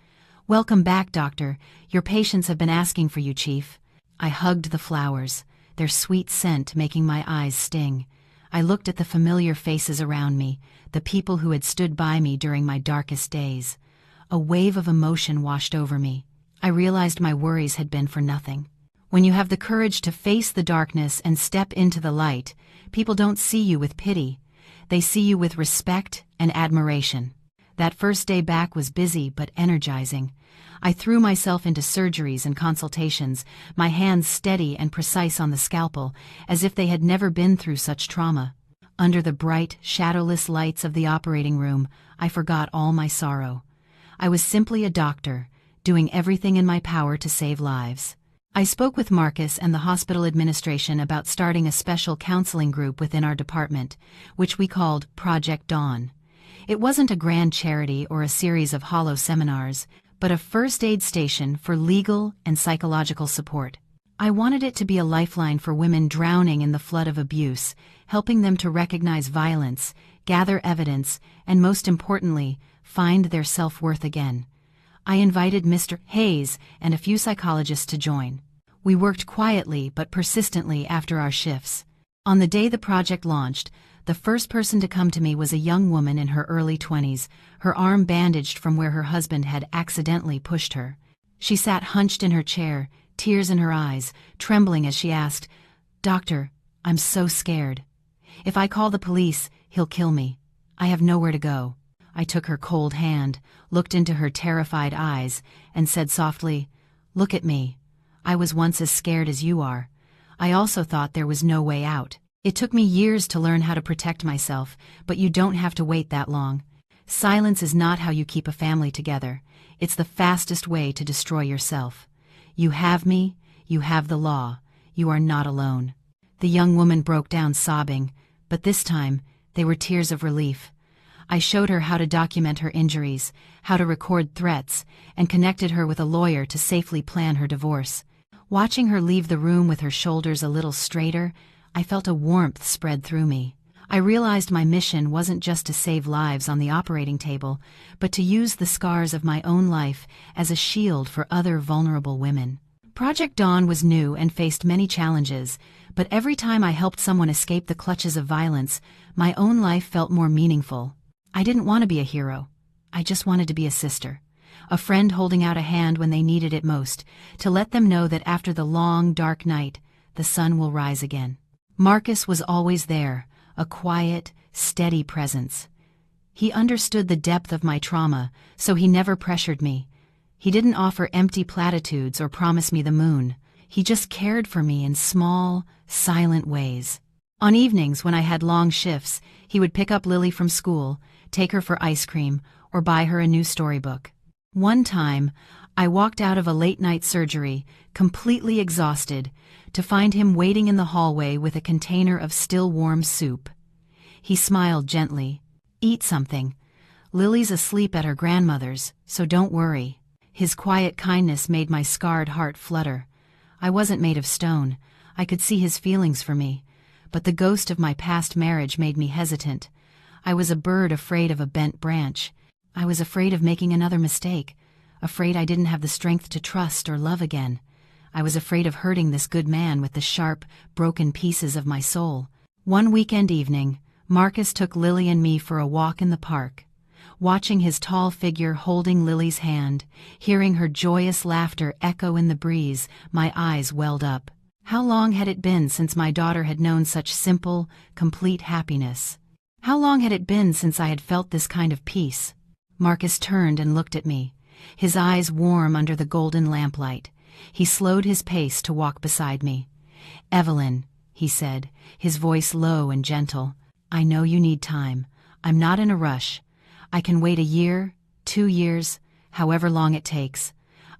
Speaker 1: "Welcome back, Doctor. Your patients have been asking for you, Chief." I hugged the flowers, their sweet scent making my eyes sting. I looked at the familiar faces around me, the people who had stood by me during my darkest days. A wave of emotion washed over me. I realized my worries had been for nothing. When you have the courage to face the darkness and step into the light, people don't see you with pity. They see you with respect and admiration. That first day back was busy but energizing. I threw myself into surgeries and consultations, my hands steady and precise on the scalpel, as if they had never been through such trauma. Under the bright, shadowless lights of the operating room, I forgot all my sorrow. I was simply a doctor, doing everything in my power to save lives. I spoke with Marcus and the hospital administration about starting a special counseling group within our department, which we called Project Dawn. It wasn't a grand charity or a series of hollow seminars, but a first aid station for legal and psychological support. I wanted it to be a lifeline for women drowning in the flood of abuse, helping them to recognize violence, gather evidence, and most importantly, find their self-worth again. I invited Mr. Hayes and a few psychologists to join. We worked quietly but persistently after our shifts. On the day the project launched, the first person to come to me was a young woman in her early 20s, her arm bandaged from where her husband had accidentally pushed her. She sat hunched in her chair, tears in her eyes, trembling as she asked, "Doctor, I'm so scared. If I call the police, he'll kill me. I have nowhere to go." I took her cold hand, looked into her terrified eyes, and said softly, "Look at me. I was once as scared as you are. I also thought there was no way out. It took me years to learn how to protect myself, but you don't have to wait that long. Silence is not how you keep a family together. It's the fastest way to destroy yourself. You have me, you have the law. You are not alone." The young woman broke down sobbing, but this time they were tears of relief. I showed her how to document her injuries, how to record threats, and connected her with a lawyer to safely plan her divorce. Watching her leave the room with her shoulders a little straighter, I felt a warmth spread through me. I realized my mission wasn't just to save lives on the operating table, but to use the scars of my own life as a shield for other vulnerable women. Project Dawn was new and faced many challenges, but every time I helped someone escape the clutches of violence, my own life felt more meaningful. I didn't want to be a hero. I just wanted to be a sister. A friend holding out a hand when they needed it most, to let them know that after the long, dark night, the sun will rise again. Marcus was always there, a quiet, steady presence. He understood the depth of my trauma, so he never pressured me. He didn't offer empty platitudes or promise me the moon. He just cared for me in small, silent ways. On evenings when I had long shifts, he would pick up Lily from school, take her for ice cream, or buy her a new storybook. One time, I walked out of a late-night surgery, completely exhausted, to find him waiting in the hallway with a container of still warm soup. He smiled gently. "Eat something. Lily's asleep at her grandmother's, so don't worry." His quiet kindness made my scarred heart flutter. I wasn't made of stone. I could see his feelings for me, but the ghost of my past marriage made me hesitant. I was a bird afraid of a bent branch. I was afraid of making another mistake, afraid I didn't have the strength to trust or love again. I was afraid of hurting this good man with the sharp, broken pieces of my soul. One weekend evening, Marcus took Lily and me for a walk in the park. Watching his tall figure holding Lily's hand, hearing her joyous laughter echo in the breeze, my eyes welled up. How long had it been since my daughter had known such simple, complete happiness? How long had it been since I had felt this kind of peace? Marcus turned and looked at me, his eyes warm under the golden lamplight. He slowed his pace to walk beside me. "Evelyn," he said, his voice low and gentle, "I know you need time. I'm not in a rush. I can wait a year, 2 years, however long it takes.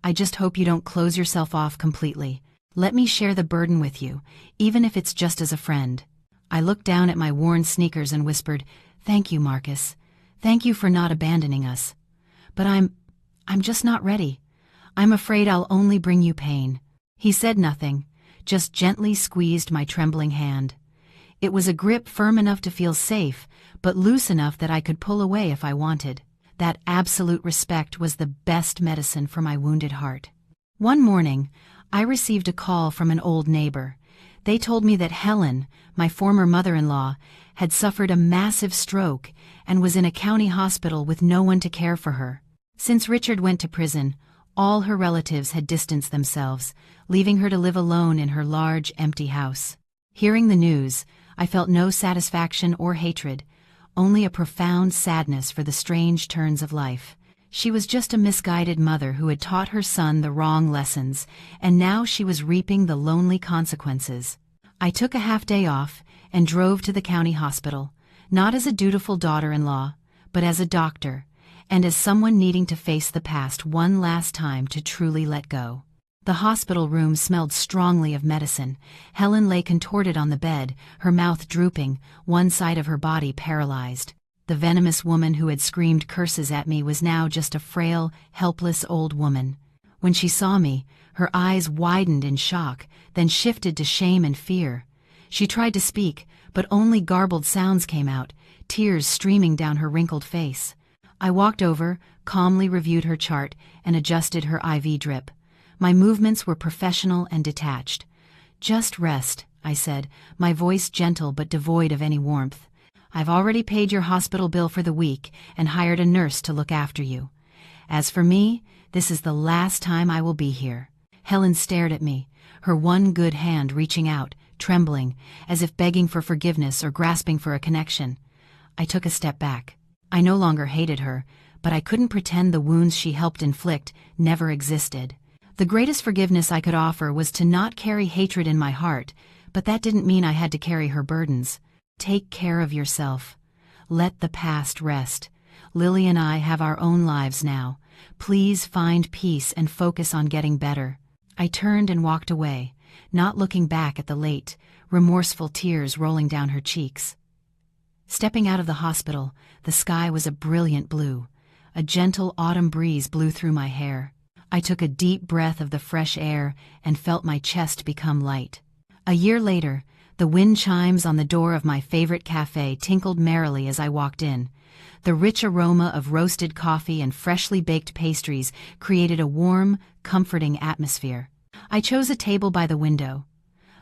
Speaker 1: I just hope you don't close yourself off completely. Let me share the burden with you, even if it's just as a friend." I looked down at my worn sneakers and whispered, "Thank you, Marcus. Thank you for not abandoning us. But I'm just not ready. I'm afraid I'll only bring you pain." He said nothing, just gently squeezed my trembling hand. It was a grip firm enough to feel safe, but loose enough that I could pull away if I wanted. That absolute respect was the best medicine for my wounded heart. One morning, I received a call from an old neighbor. They told me that Helen, my former mother-in-law, had suffered a massive stroke and was in a county hospital with no one to care for her. Since Richard went to prison, all her relatives had distanced themselves, leaving her to live alone in her large, empty house. Hearing the news, I felt no satisfaction or hatred, only a profound sadness for the strange turns of life. She was just a misguided mother who had taught her son the wrong lessons, and now she was reaping the lonely consequences. I took a half-day off and drove to the county hospital, not as a dutiful daughter-in-law, but as a doctor, and as someone needing to face the past one last time to truly let go. The hospital room smelled strongly of medicine. Helen lay contorted on the bed, her mouth drooping, one side of her body paralyzed. The venomous woman who had screamed curses at me was now just a frail, helpless old woman. When she saw me, her eyes widened in shock, then shifted to shame and fear. She tried to speak, but only garbled sounds came out, tears streaming down her wrinkled face. I walked over, calmly reviewed her chart, and adjusted her IV drip. My movements were professional and detached. "Just rest," I said, my voice gentle but devoid of any warmth. "I've already paid your hospital bill for the week and hired a nurse to look after you. As for me, this is the last time I will be here." Helen stared at me, her one good hand reaching out, trembling, as if begging for forgiveness or grasping for a connection. I took a step back. I no longer hated her, but I couldn't pretend the wounds she helped inflict never existed. The greatest forgiveness I could offer was to not carry hatred in my heart, but that didn't mean I had to carry her burdens. "Take care of yourself. Let the past rest. Lily and I have our own lives now. Please find peace and focus on getting better." I turned and walked away, not looking back at the late, remorseful tears rolling down her cheeks. Stepping out of the hospital, the sky was a brilliant blue. A gentle autumn breeze blew through my hair. I took a deep breath of the fresh air and felt my chest become light. A year later, the wind chimes on the door of my favorite cafe tinkled merrily as I walked in. The rich aroma of roasted coffee and freshly baked pastries created a warm, comforting atmosphere. I chose a table by the window,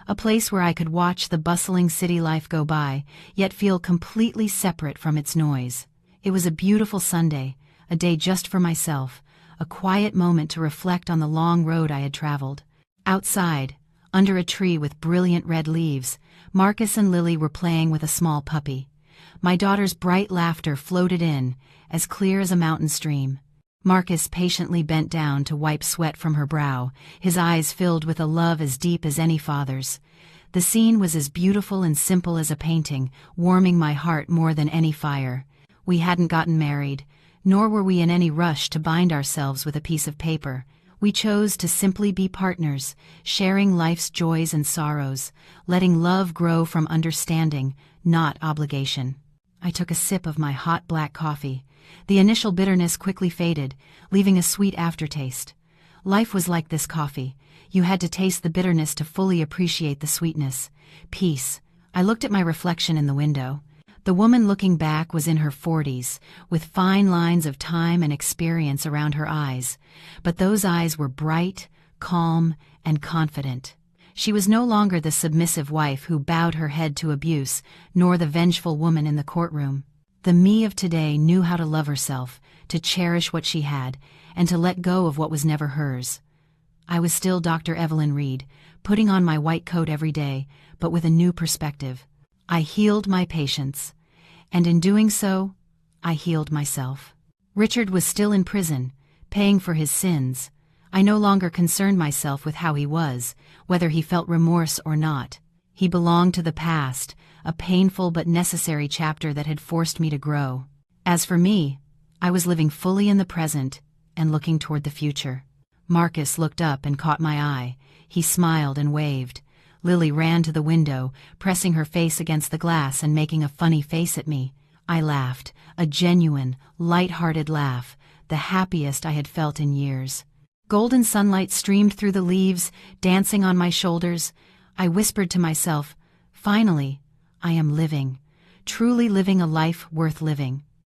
Speaker 1: a place where I could watch the bustling city life go by, yet feel completely separate from its noise. It was a beautiful Sunday, a day just for myself, a quiet moment to reflect on the long road I had traveled. Outside, under a tree with brilliant red leaves, Marcus and Lily were playing with a small puppy. My daughter's bright laughter floated in, as clear as a mountain stream. Marcus patiently bent down to wipe sweat from her brow, his eyes filled with a love as deep as any father's. The scene was as beautiful and simple as a painting, warming my heart more than any fire. We hadn't gotten married, nor were we in any rush to bind ourselves with a piece of paper. We chose to simply be partners, sharing life's joys and sorrows, letting love grow from understanding, not obligation. I took a sip of my hot black coffee. The initial bitterness quickly faded, leaving a sweet aftertaste. Life was like this coffee. You had to taste the bitterness to fully appreciate the sweetness. Peace. I looked at my reflection in the window. The woman looking back was in her 40s, with fine lines of time and experience around her eyes, but those eyes were bright, calm, and confident. She was no longer the submissive wife who bowed her head to abuse, nor the vengeful woman in the courtroom. The me of today knew how to love herself, to cherish what she had, and to let go of what was never hers. I was still Dr. Evelyn Reed, putting on my white coat every day, but with a new perspective. I healed my patients, and in doing so, I healed myself. Richard was still in prison, paying for his sins. I no longer concerned myself with how he was, whether he felt remorse or not. He belonged to the past, a painful but necessary chapter that had forced me to grow. As for me, I was living fully in the present and looking toward the future. Marcus looked up and caught my eye. He smiled and waved. Lily ran to the window, pressing her face against the glass and making a funny face at me. I laughed, a genuine, light-hearted laugh, the happiest I had felt in years. Golden sunlight streamed through the leaves, dancing on my shoulders. I whispered to myself, "Finally, I am living, truly living a life worth living."